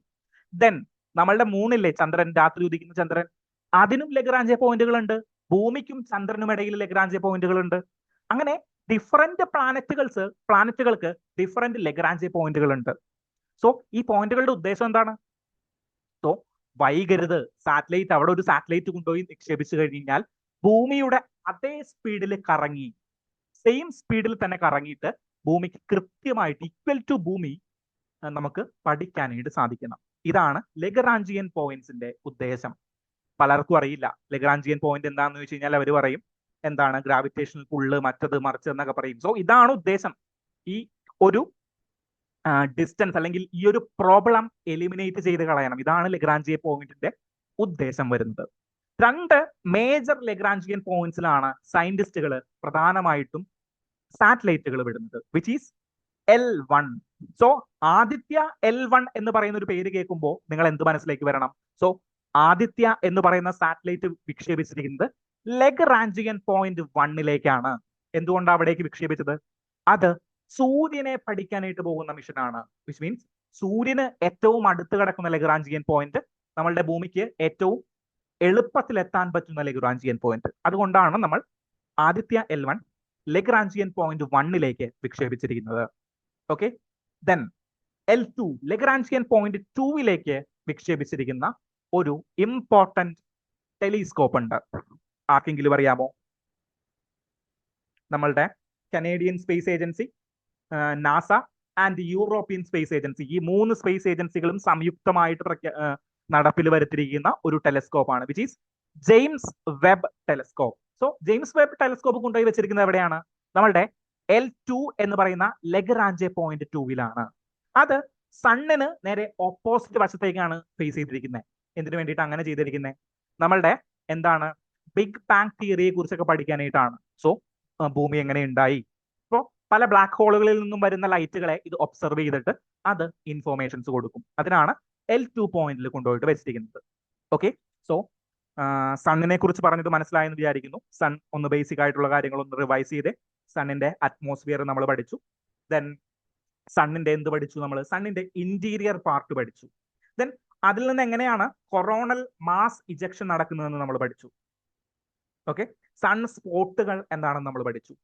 ദെൻ നമ്മളുടെ മൂണില്ലേ ചന്ദ്രൻ, രാത്രി ഉദിക്കുന്ന ചന്ദ്രൻ, അതിനും ലെഗ്രാഞ്ചിയൻ പോയിന്റുകൾ ഉണ്ട്. ഭൂമിക്കും ചന്ദ്രനും ഇടയിൽ ലെഗ്രാഞ്ചിയൻ പോയിന്റുകൾ ഉണ്ട്. അങ്ങനെ ഡിഫറെന്റ് പ്ലാനറ്റുകൾക്ക് ഡിഫറെന്റ് ലെഗ്രാഞ്ചിയൻ പോയിന്റുകൾ ഉണ്ട്. സോ ഈ പോയിന്റുകളുടെ ഉദ്ദേശം എന്താണ്? സോ വൈകരുത്, സാറ്റലൈറ്റ് അവിടെ ഒരു സാറ്റലൈറ്റ് കൊണ്ടുപോയി നിക്ഷേപിച്ചു കഴിഞ്ഞാൽ ഭൂമിയുടെ അതേ സ്പീഡിൽ കറങ്ങി, സെയിം സ്പീഡിൽ തന്നെ കറങ്ങിയിട്ട് ഭൂമിക്ക് കൃത്യമായിട്ട് ഈക്വൽ ടു ഭൂമി നമുക്ക് പഠിക്കാനായിട്ട് സാധിക്കണം. ഇതാണ് ലെഗ്രാഞ്ചിയൻ പോയിന്റ്സിന്റെ ഉദ്ദേശം. പലർക്കും അറിയില്ല ലെഗ്രാഞ്ചിയൻ പോയിന്റ് എന്താണെന്ന് ചോദിച്ചു കഴിഞ്ഞാൽ അവർ പറയും ഗ്രാവിറ്റേഷണൽ പുള്ള്, മറ്റത് മറിച്ച് എന്നൊക്കെ പറയും. സോ ഇതാണ് ഉദ്ദേശം. ഈ ഒരു ഡിസ്റ്റൻസ് അല്ലെങ്കിൽ ഈ ഒരു പ്രോബ്ലം എലിമിനേറ്റ് ചെയ്ത് കളയണം. ഇതാണ് ലെഗ്രാഞ്ചിയൻ പോയിന്റിന്റെ ഉദ്ദേശം വരുന്നത്. രണ്ട് മേജർ ലെഗ്രാഞ്ചിയൻ പോയിന്റ്സിലാണ് സയന്റിസ്റ്റുകൾ പ്രധാനമായിട്ടും സാറ്റലൈറ്റുകൾ വിടുന്നത്, which is L1. So Aditya L1 എന്ന് പറയുന്ന ഒരു പേര് കേൾക്കുമ്പോൾ നിങ്ങൾ എന്ത് മനസ്സിലേക്ക് വരണം? സോ ആദിത്യ എന്ന് പറയുന്ന സാറ്റലൈറ്റ് വിക്ഷേപിച്ചിരിക്കുന്നത് ലെഗ്രാഞ്ചിയൻ പോയിന്റ് 1ലേക്കാണ്. എന്തുകൊണ്ടാണ് അവിടേക്ക് വിക്ഷേപിച്ചത്? അത് സൂര്യനെ പഠിക്കാനായിട്ട് പോകുന്ന മിഷനാണ്. വിച്ച് മീൻസ് സൂര്യന് ഏറ്റവും അടുത്ത് കിടക്കുന്ന ലെഗ്രാഞ്ചിയൻ പോയിന്റ് നമ്മളുടെ ഭൂമിക്ക് ഏറ്റവും എളുപ്പത്തിൽ എത്താൻ പറ്റുന്ന ലെഗ്രാഞ്ചിയൻ പോയിന്റ്. അതുകൊണ്ടാണ് നമ്മൾ ആദിത്യ L1 ലെഗ്രാഞ്ചിയൻ പോയിന്റ് 1ലേക്ക് വിക്ഷേപിച്ചിരിക്കുന്നത്. Okay, then L2 Lagrangian point 2ലേക്ക് വിക്ഷേപിച്ചിരിക്കുന്ന ഒരു ഇമ്പോർട്ടന്റ് ടെലിസ്കോപ്പ് ഉണ്ട്. ആർക്കെങ്കിലും അറിയാമോ? നമ്മളുടെ Canadian space agency, NASA and European space agency, ഈ 3 സ്പേസ് ഏജൻസികളും സംയുക്തമായിട്ട് നടപ്പിൽ വരുത്തിയിരിക്കുന്ന ഒരു ടെലിസ്കോപ്പാണ്, which is James Webb telescope. So James Webb telescope കൊണ്ടുപോയി വെച്ചിരിക്കുന്നത് എവിടെയാണ്? നമ്മളുടെ L2 എന്ന് പറയുന്ന ലെഗ്രാഞ്ചെ പോയിന്റ് 2ലാണ്. അത് സണ്ണിന് നേരെ ഓപ്പോസിറ്റ് വശത്തേക്കാണ് ഫേസ് ചെയ്തിരിക്കുന്നത്. എന്തിനു വേണ്ടിയിട്ട് അങ്ങനെ ചെയ്തിരിക്കുന്നത്? നമ്മളുടെ എന്താണ് ബിഗ് ബാങ് തിയറിയെ കുറിച്ചൊക്കെ പഠിക്കാനായിട്ടാണ്. സോ ഭൂമി എങ്ങനെ ഉണ്ടായി, ഇപ്പോൾ പല ബ്ലാക്ക് ഹോളുകളിൽ നിന്നും വരുന്ന ലൈറ്റുകളെ ഇത് ഒബ്സർവ് ചെയ്തിട്ട് അത് ഇൻഫോർമേഷൻസ് കൊടുക്കും. അതിനാണ് L2 പോയിന്റിൽ കൊണ്ടുപോയിട്ട് വെച്ചിരിക്കുന്നത്. ഓക്കെ, സോ സണ്ണിനെ കുറിച്ച് പറഞ്ഞത് മനസ്സിലായെന്ന് വിചാരിക്കുന്നു. സൺ ഒന്ന് ബേസിക് ആയിട്ടുള്ള കാര്യങ്ങളൊന്ന് റിവൈസ് ചെയ്തേ. സണ്ണിന്റെ അറ്റ്മോസ്ഫിയർ നമ്മൾ പഠിച്ചു. ദെൻ സണ്ണിന്റെ എന്ത് പഠിച്ചു? നമ്മൾ സണ്ണിന്റെ ഇന്റീരിയർ പാർട്ട് പഠിച്ചു. ദെൻ അതിൽ നിന്ന് എങ്ങനെയാണ് കൊറോണൽ മാസ് ഇജക്ഷൻ നടക്കുന്നതെന്ന് നമ്മൾ പഠിച്ചു. ഓക്കെ, സൺ സ്പോട്ടുകൾ എന്താണെന്ന് നമ്മൾ പഠിച്ചു.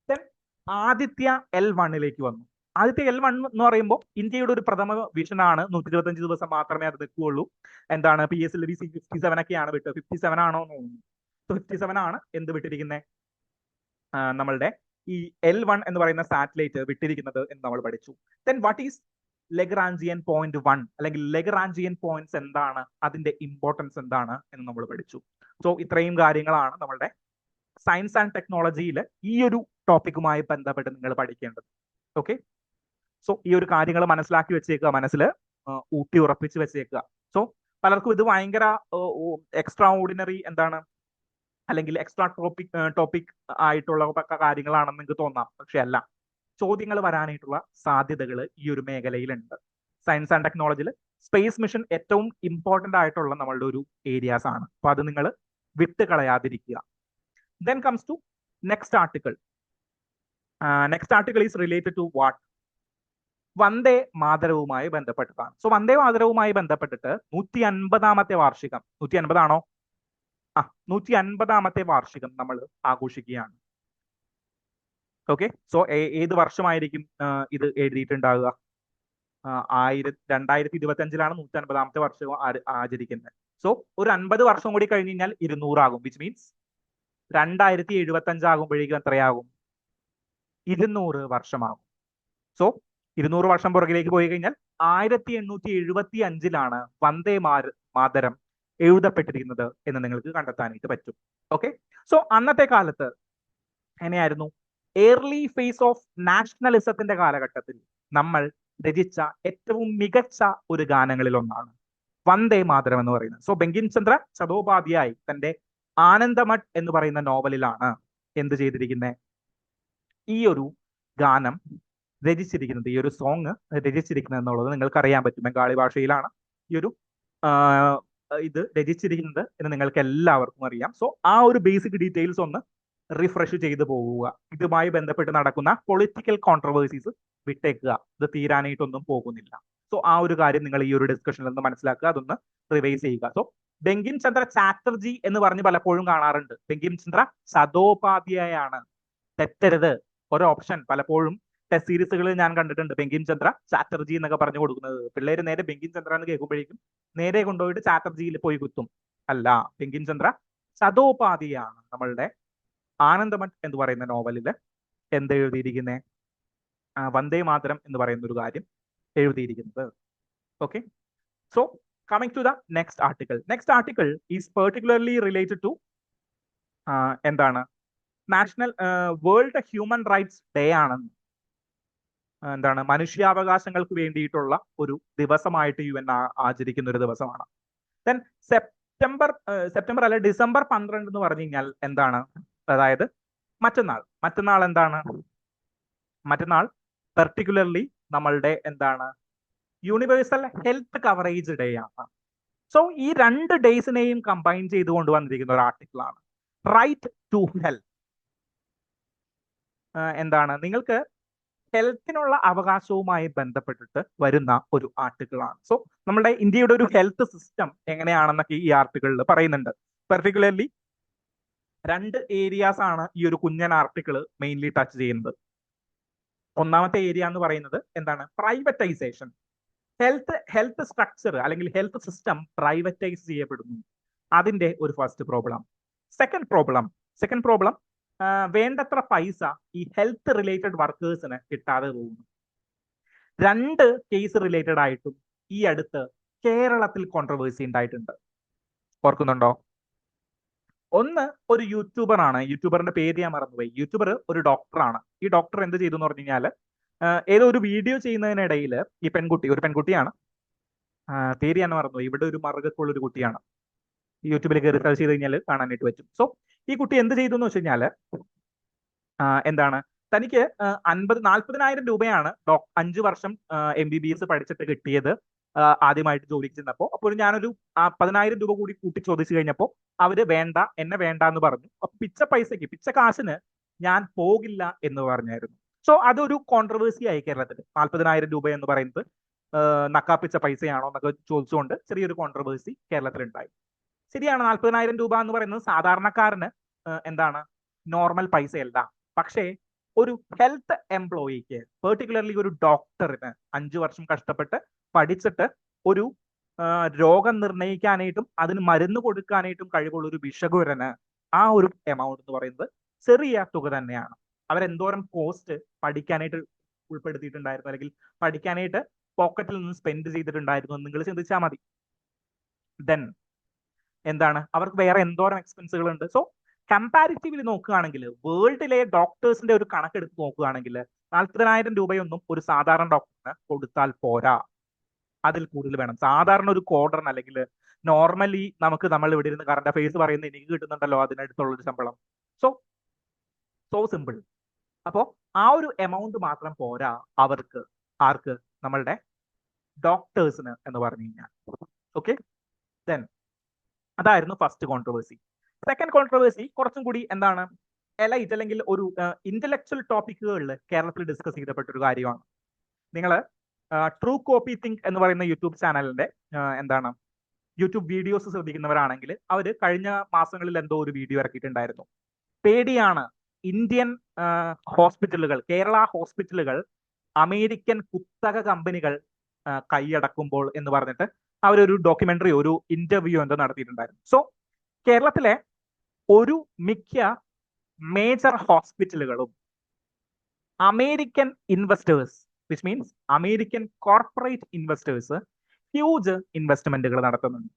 ദെൻ ആദിത്യ L1ലേക്ക് വന്നു. ആദിത്യ L1 എന്ന് പറയുമ്പോൾ ഇന്ത്യയുടെ ഒരു പ്രഥമ വിഷനാണ്. 125 ദിവസം മാത്രമേ അത് നിൽക്കുകയുള്ളൂ. എന്താണ് PSLV 57 ഒക്കെയാണ് വിട്ടത്. 57 ആണോ എന്ന് തോന്നുന്നു. 57 ആണ് എന്ത് വിട്ടിരിക്കുന്നത്? നമ്മളുടെ ഈ L1 എന്ന് പറയുന്ന സാറ്റലൈറ്റ് വിട്ടിരിക്കുന്നത് എന്ന് നമ്മൾ പഠിച്ചു. ദെൻ വാട്ട് ഈസ് ലെഗ്രാഞ്ചിയൻ പോയിന്റ് 1 അല്ലെങ്കിൽ ലെഗ്രാഞ്ചിയൻ പോയിന്റ്സ് എന്താണ്, അതിന്റെ ഇമ്പോർട്ടൻസ് എന്താണ് എന്ന് നമ്മൾ പഠിച്ചു. സോ ഇത്രയും കാര്യങ്ങളാണ് നമ്മളുടെ സയൻസ് ആൻഡ് ടെക്നോളജിയിൽ ഈ ഒരു ടോപ്പിക്കുമായി ബന്ധപ്പെട്ട് നിങ്ങൾ പഠിക്കേണ്ടത്. ഓക്കെ, സോ ഈ ഒരു കാര്യങ്ങൾ മനസ്സിലാക്കി വെച്ചേക്കുക, മനസ്സിൽ ഊട്ടി ഉറപ്പിച്ച് വെച്ചേക്കുക. സോ പലർക്കും ഇത് ഭയങ്കര എക്സ്ട്രാ ഓർഡിനറി എന്താണ് അല്ലെങ്കിൽ എക്സ്ട്രാ ടോപ്പിക് ആയിട്ടുള്ള കാര്യങ്ങളാണെന്ന് നിങ്ങൾക്ക് തോന്നാം. പക്ഷെ അല്ല, ചോദ്യങ്ങൾ വരാനായിട്ടുള്ള സാധ്യതകൾ ഈ ഒരു മേഖലയിലുണ്ട്. സയൻസ് ആൻഡ് ടെക്നോളജിയിൽ സ്പേസ് മിഷൻ ഏറ്റവും ഇമ്പോർട്ടന്റ് ആയിട്ടുള്ള നമ്മളുടെ ഒരു ഏരിയാസ് ആണ്. അപ്പൊ അത് നിങ്ങൾ വിട്ട് കളയാതിരിക്കുക. Then comes to next article. Next article is related to what? Vande മാതരവുമായി ബന്ധപ്പെട്ടതാണ്. സോ വന്ദേ മാതരവുമായി ബന്ധപ്പെട്ടിട്ട് 150ാമത്തെ വാർഷികം, 150 ആണോ? 150ാമത്തെ വാർഷികം നമ്മൾ ആഘോഷിക്കുകയാണ്. ഓക്കെ, സോ ഏത് വർഷമായിരിക്കും ഇത് എഴുതിയിട്ടുണ്ടാവുക? 2025ലാണ് 150ാമത്തെ വർഷം ആചരിക്കുന്നത്. സോ ഒരു 50 വർഷം കൂടി കഴിഞ്ഞ് കഴിഞ്ഞാൽ 200 ആകും. വിച്ച് മീൻസ് 2075 ആകുമ്പോഴേക്കും എത്രയാകും? 200 വർഷമാകും. സോ 200 വർഷം പുറകിലേക്ക് പോയി കഴിഞ്ഞാൽ 1875ലാണ് വന്ദേ മാതരം എഴുതപ്പെട്ടിരിക്കുന്നത് എന്ന് നിങ്ങൾക്ക് കണ്ടെത്താനായിട്ട് പറ്റും. ഓക്കെ, സോ അന്നത്തെ കാലത്ത് എങ്ങനെയായിരുന്നു? ഏർലി ഫേസ് ഓഫ് നാഷണലിസത്തിന്റെ കാലഘട്ടത്തിൽ നമ്മൾ രചിച്ച ഏറ്റവും മികച്ച ഒരു ഗാനങ്ങളിൽ ഒന്നാണ് വന്ദേ മാതരം എന്ന് പറയുന്നത്. സോ ബങ്കിം ചന്ദ്ര ചതോപാധ്യായ് തന്റെ ആനന്ദമഠ് എന്ന് പറയുന്ന നോവലിലാണ് എന്ത് ചെയ്തിരിക്കുന്നത്? ഈ ഒരു ഗാനം രചിച്ചിരിക്കുന്നത്, ഈ ഒരു സോങ് രചിച്ചിരിക്കുന്നത് എന്നുള്ളത് നിങ്ങൾക്ക് അറിയാൻ പറ്റും. ബംഗാളി ഭാഷയിലാണ് ഈ ഒരു ഇത് രചിച്ചിരിക്കുന്നത് എന്ന് നിങ്ങൾക്ക് എല്ലാവർക്കും അറിയാം. സോ ആ ഒരു ബേസിക് ഡീറ്റെയിൽസ് ഒന്ന് റിഫ്രഷ് ചെയ്ത് പോവുക. ഇതുമായി ബന്ധപ്പെട്ട് നടക്കുന്ന പൊളിറ്റിക്കൽ കോൺട്രവേഴ്സീസ് വിട്ടേക്കുക. ഇത് തീരാനായിട്ടൊന്നും പോകുന്നില്ല. സോ ആ ഒരു കാര്യം നിങ്ങൾ ഈ ഒരു ഡിസ്കഷനിൽ നിന്ന് മനസ്സിലാക്കുക, അതൊന്ന് റിവൈസ് ചെയ്യുക. സോ ബങ്കിം ചന്ദ്ര ചാറ്റർജി എന്ന് പറഞ്ഞ് പലപ്പോഴും കാണാറുണ്ട്. ബങ്കിം ചന്ദ്ര ചതോപാധ്യായാണ്. തെറ്റരുത്. ഒരു ഓപ്ഷൻ പലപ്പോഴും ടെസ്റ്റ് സീരീസുകളിൽ ഞാൻ കണ്ടിട്ടുണ്ട് ബങ്കിം ചന്ദ്ര ചാറ്റർജി എന്നൊക്കെ പറഞ്ഞു കൊടുക്കുന്നത്. പിള്ളേര് നേരെ ബങ്കിം ചന്ദ്ര എന്ന് കേൾക്കുമ്പോഴേക്കും നേരെ കൊണ്ടുപോയിട്ട് ചാറ്റർജിയിൽ പോയി കുത്തും. അല്ല, ബങ്കിം ചന്ദ്ര ചതോപാധ്യായാണ് നമ്മളുടെ ആനന്ദമഠ് എന്ന് പറയുന്ന നോവലിൽ എന്ത് എഴുതിയിരിക്കുന്നത്? വന്ദേ മാതരം എന്ന് പറയുന്ന ഒരു കാര്യം എഴുതിയിരിക്കുന്നത്. Okay, so coming to the next article. Next article is particularly related to എന്താണ്? National world human rights day ആണെന്ന്. എന്താണ് മനുഷ്യാവകാശങ്ങൾക്ക് വേണ്ടിയിട്ടുള്ള ഒരു ദിവസമായിട്ട് UN ആചരിക്കുന്ന ഒരു ദിവസമാണ്. ദെൻ സെപ്റ്റംബർ അല്ല ഡിസംബർ 12 എന്ന് പറഞ്ഞു കഴിഞ്ഞാൽ എന്താണ്? അതായത് മറ്റന്നാൾ എന്താണ്? മറ്റന്നാൾ പെർട്ടിക്കുലർലി നമ്മളുടെ എന്താണ് യൂണിവേഴ്സൽ ഹെൽത്ത് കവറേജ് ഡേ ആണ്. സോ ഈ 2 ഡേയ്സിനെയും കമ്പൈൻ ചെയ്തുകൊണ്ട് വന്നിരിക്കുന്ന ഒരു ആർട്ടിക്കിളാണ് റൈറ്റ് ടു ഹെൽത്ത്. എന്താണ് നിങ്ങൾക്ക് ഹെൽത്തിനുള്ള അവകാശവുമായി ബന്ധപ്പെട്ടിട്ട് വരുന്ന ഒരു ആർട്ടിക്കിളാണ്. സോ നമ്മുടെ ഇന്ത്യയുടെ ഒരു ഹെൽത്ത് സിസ്റ്റം എങ്ങനെയാണെന്നൊക്കെ ഈ ആർട്ടിക്കിളിൽ പറയുന്നുണ്ട്. പെർട്ടിക്കുലർലി 2 ഏരിയാസ് ആണ് ഈ ഒരു കുഞ്ഞൻ ആർട്ടിക്കിൾ മെയിൻലി ടച്ച് ചെയ്യുന്നത്. ഒന്നാമത്തെ ഏരിയ എന്ന് പറയുന്നത് എന്താണ്? പ്രൈവറ്റൈസേഷൻ. ഹെൽത്ത് സ്ട്രക്ചർ അല്ലെങ്കിൽ ഹെൽത്ത് സിസ്റ്റം പ്രൈവറ്റൈസ് ചെയ്യപ്പെടുന്നു. അതിന്റെ ഒരു ഫസ്റ്റ് പ്രോബ്ലം. സെക്കൻഡ് പ്രോബ്ലം വേണ്ടത്ര പൈസ ഈ ഹെൽത്ത് റിലേറ്റഡ് വർക്കേഴ്സിന് കിട്ടാതെ പോകുന്നു. 2 കേസ് റിലേറ്റഡ് ആയിട്ടും ഈ അടുത്ത് കേരളത്തിൽ കോൺട്രവേഴ്സി ഉണ്ടായിട്ടുണ്ട്. ഓർക്കുന്നുണ്ടോ? ഒന്ന് ഒരു യൂട്യൂബറാണ്. യൂട്യൂബറിന്റെ പേര് ഞാൻ മറന്നുപോയി. യൂട്യൂബർ ഒരു ഡോക്ടറാണ്. ഈ ഡോക്ടർ എന്ത് ചെയ്തു എന്ന് പറഞ്ഞു കഴിഞ്ഞാൽ ഏതോ ഒരു വീഡിയോ ചെയ്യുന്നതിനിടയിൽ ഈ ഒരു പെൺകുട്ടിയാണ്, പേര് ഞാൻ മറന്നുപോയി. ഇവിടെ ഒരു മറുകക്കുള്ള ഒരു കുട്ടിയാണ്. യൂട്യൂബിൽ കയറി സെർച്ച് ചെയ്ത് കഴിഞ്ഞാൽ കാണാനായിട്ട് പറ്റും. സോ ഈ കുട്ടി എന്ത് ചെയ്തു എന്ന് വെച്ച് കഴിഞ്ഞാൽ എന്താണ് തനിക്ക് 40,000 രൂപയാണ് 5 വർഷം MBBS പഠിച്ചിട്ട് കിട്ടിയത് ആദ്യമായിട്ട് ജോലിക്ക് ചെന്നപ്പോൾ. അപ്പോൾ ഞാനൊരു 10,000 രൂപ കൂടി കൂട്ടി ചോദിച്ചു കഴിഞ്ഞപ്പോൾ അവര് എന്നെ വേണ്ട എന്ന് പറഞ്ഞു. അപ്പൊ പിച്ച കാശിന് ഞാൻ പോകില്ല എന്ന് പറഞ്ഞായിരുന്നു. സോ അതൊരു കോൺട്രവേഴ്സി ആയി കേരളത്തിൽ. 40,000 രൂപ എന്ന് പറയുന്നത് നക്കാപ്പിച്ച പൈസയാണോ എന്നൊക്കെ ചോദിച്ചുകൊണ്ട് ചെറിയൊരു കോൺട്രവേഴ്സി കേരളത്തിൽ ഉണ്ടായി. ശരിയാണ്, 40,000 രൂപ എന്ന് പറയുന്നത് സാധാരണക്കാരന് എന്താണ് നോർമൽ പൈസയല്ല. പക്ഷേ ഒരു ഹെൽത്ത് എംപ്ലോയിക്ക്, പെർട്ടിക്കുലർലി ഒരു ഡോക്ടറിന് 5 വർഷം കഷ്ടപ്പെട്ട് പഠിച്ചിട്ട് ഒരു രോഗം നിർണ്ണയിക്കാനായിട്ടും അതിന് മരുന്ന് കൊടുക്കാനായിട്ടും കഴിവുള്ള ഒരു ഭിഷഗ്വരന് ആ ഒരു എമൗണ്ട് എന്ന് പറയുന്നത് ചെറിയ തുക തന്നെയാണ്. അവരെന്തോരം കോസ്റ്റ് പഠിക്കാനായിട്ട് ഉൾപ്പെടുത്തിയിട്ടുണ്ടായിരുന്നു, അല്ലെങ്കിൽ പഠിക്കാനായിട്ട് പോക്കറ്റിൽ നിന്ന് സ്പെൻഡ് ചെയ്തിട്ടുണ്ടായിരുന്നു എന്ന് നിങ്ങൾ ചിന്തിച്ചാൽ മതി. ദെൻ എന്താണ് അവർക്ക് വേറെ എന്തോരം എക്സ്പെൻസുകൾ ഉണ്ട്. സോ കമ്പാരിറ്റീവ്ലി നോക്കുകയാണെങ്കിൽ വേൾഡിലെ ഡോക്ടേഴ്സിന്റെ ഒരു കണക്കെടുത്ത് നോക്കുകയാണെങ്കിൽ 40,000 രൂപയൊന്നും ഒരു സാധാരണ ഡോക്ടറിന് കൊടുത്താൽ പോരാ, അതിൽ കൂടുതൽ വേണം. സാധാരണ ഒരു കോഡറിന് അല്ലെങ്കിൽ നോർമലി നമ്മൾ ഇവിടെ ഇരുന്ന് കറണ്ട് അഫയേഴ്സ് പറയുന്നത് എനിക്ക് കിട്ടുന്നുണ്ടല്ലോ അതിനടുത്തുള്ള ഒരു ശമ്പളം. So simple. അപ്പോ ആ ഒരു എമൗണ്ട് മാത്രം പോരാ അവർക്ക്. ആർക്ക്? നമ്മളുടെ ഡോക്ടേഴ്സിന് എന്ന് പറഞ്ഞു കഴിഞ്ഞാൽ. ഓക്കെ, ദെൻ അതായിരുന്നു ഫസ്റ്റ് കോൺട്രവേഴ്സി. സെക്കൻഡ് കോൺട്രവേഴ്സി കുറച്ചും കൂടി എന്താണ് എലൈറ്റ് അല്ലെങ്കിൽ ഒരു ഇന്റലക്ച്വൽ ടോപ്പിക്കുകളിൽ കേരളത്തിൽ ഡിസ്കസ് ചെയ്യപ്പെട്ട ഒരു കാര്യമാണ്. നിങ്ങൾ ട്രൂ കോപ്പി തിങ്ക് എന്ന് പറയുന്ന യൂട്യൂബ് ചാനലിന്റെ എന്താണ് യൂട്യൂബ് വീഡിയോസ് ശ്രദ്ധിക്കുന്നവരാണെങ്കിൽ അവർ കഴിഞ്ഞ മാസങ്ങളിൽ എന്തോ ഒരു വീഡിയോ ഇറക്കിയിട്ടുണ്ടായിരുന്നു. പേടിയാണ് ഇന്ത്യൻ ഹോസ്പിറ്റലുകൾ, കേരള ഹോസ്പിറ്റലുകൾ അമേരിക്കൻ കുത്തക കമ്പനികൾ കൈയടക്കുമ്പോൾ എന്ന് പറഞ്ഞിട്ട് അവരൊരു ഡോക്യുമെന്ററി, ഒരു ഇന്റർവ്യൂ എന്തോ നടത്തിയിട്ടുണ്ടായിരുന്നു. സോ കേരളത്തിലെ ഒരു മിക്ക മേജർ ഹോസ്പിറ്റലുകളും American investors, which means American corporate investors huge ഇൻവെസ്റ്റ്മെന്റുകൾ നടത്തുന്നുണ്ട്.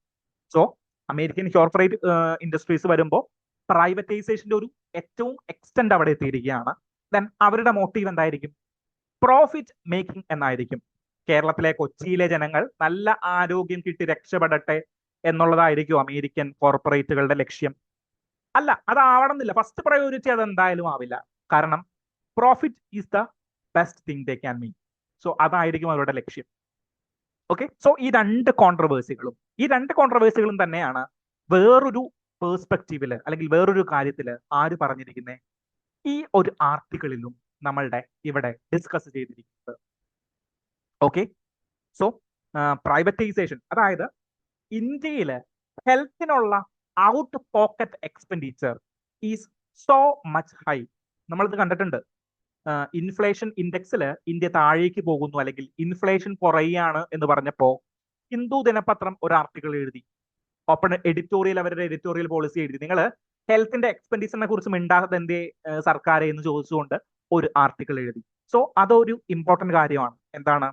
സോ അമേരിക്കൻ കോർപ്പറേറ്റ് ഇൻഡസ്ട്രീസ് വരുമ്പോൾ പ്രൈവറ്റൈസേഷന്റെ ഒരു ഏറ്റവും എക്സ്റ്റെൻഡ് അവിടെ എത്തിയിരിക്കുകയാണ്. ദെൻ അവരുടെ മോട്ടീവ് എന്തായിരിക്കും? പ്രോഫിറ്റ് മേക്കിംഗ് എന്നായിരിക്കും. കേരളത്തിലെ കൊച്ചിയിലെ ജനങ്ങൾ നല്ല ആരോഗ്യം കിട്ടി രക്ഷപ്പെടട്ടെ എന്നുള്ളതായിരിക്കും അമേരിക്കൻ കോർപ്പറേറ്റുകളുടെ ലക്ഷ്യം. അല്ല, അതാവണമെന്നില്ല. ഫസ്റ്റ് പ്രയോറിറ്റി അതെന്തായാലും ആവില്ല. കാരണം profit is the best thing they can mean. So അതായിരിക്കും അവരുടെ ലക്ഷ്യം. ഓക്കെ, സോ ഈ 2 കോൺട്രവേഴ്സികളും തന്നെയാണ് വേറൊരു പേഴ്സ്പെക്റ്റീവില് അല്ലെങ്കിൽ വേറൊരു കാര്യത്തില് ആര് പറഞ്ഞിരിക്കുന്നത്? ഈ ഒരു ആർട്ടിക്കിളിലും നമ്മളുടെ ഇവിടെ ഡിസ്കസ് ചെയ്തിരിക്കുന്നത്. ഓക്കെ, സോ പ്രൈവറ്റൈസേഷൻ, അതായത് ഇന്ത്യയില് ഹെൽത്തിനുള്ള out pocket expenditure is so much high. നമ്മളിത് കണ്ടിട്ടുണ്ട്. ഇൻഫ്ലേഷൻ ഇൻഡെക്സിൽ ഇന്ത്യ താഴേക്ക് പോകുന്നു അല്ലെങ്കിൽ ഇൻഫ്ലേഷൻ കുറയുകയാണ് എന്ന് പറഞ്ഞപ്പോ ഹിന്ദു ദിനപത്രം ഒരു ആർട്ടിക്കിൾ എഴുതി. ഓപ്പൺ എഡിറ്റോറിയൽ, അവരുടെ എഡിറ്റോറിയൽ പോളിസി എഴുതി. നിങ്ങൾ ഹെൽത്തിന്റെ എക്സ്പെൻഡിച്ചറിനെ കുറിച്ച് മിണ്ടാതെ എന്തേ സർക്കാർ എന്ന് ചോദിച്ചുകൊണ്ട് ഒരു ആർട്ടിക്കിൾ എഴുതി. സോ അതൊരു ഇമ്പോർട്ടന്റ് കാര്യമാണ്. എന്താണ്?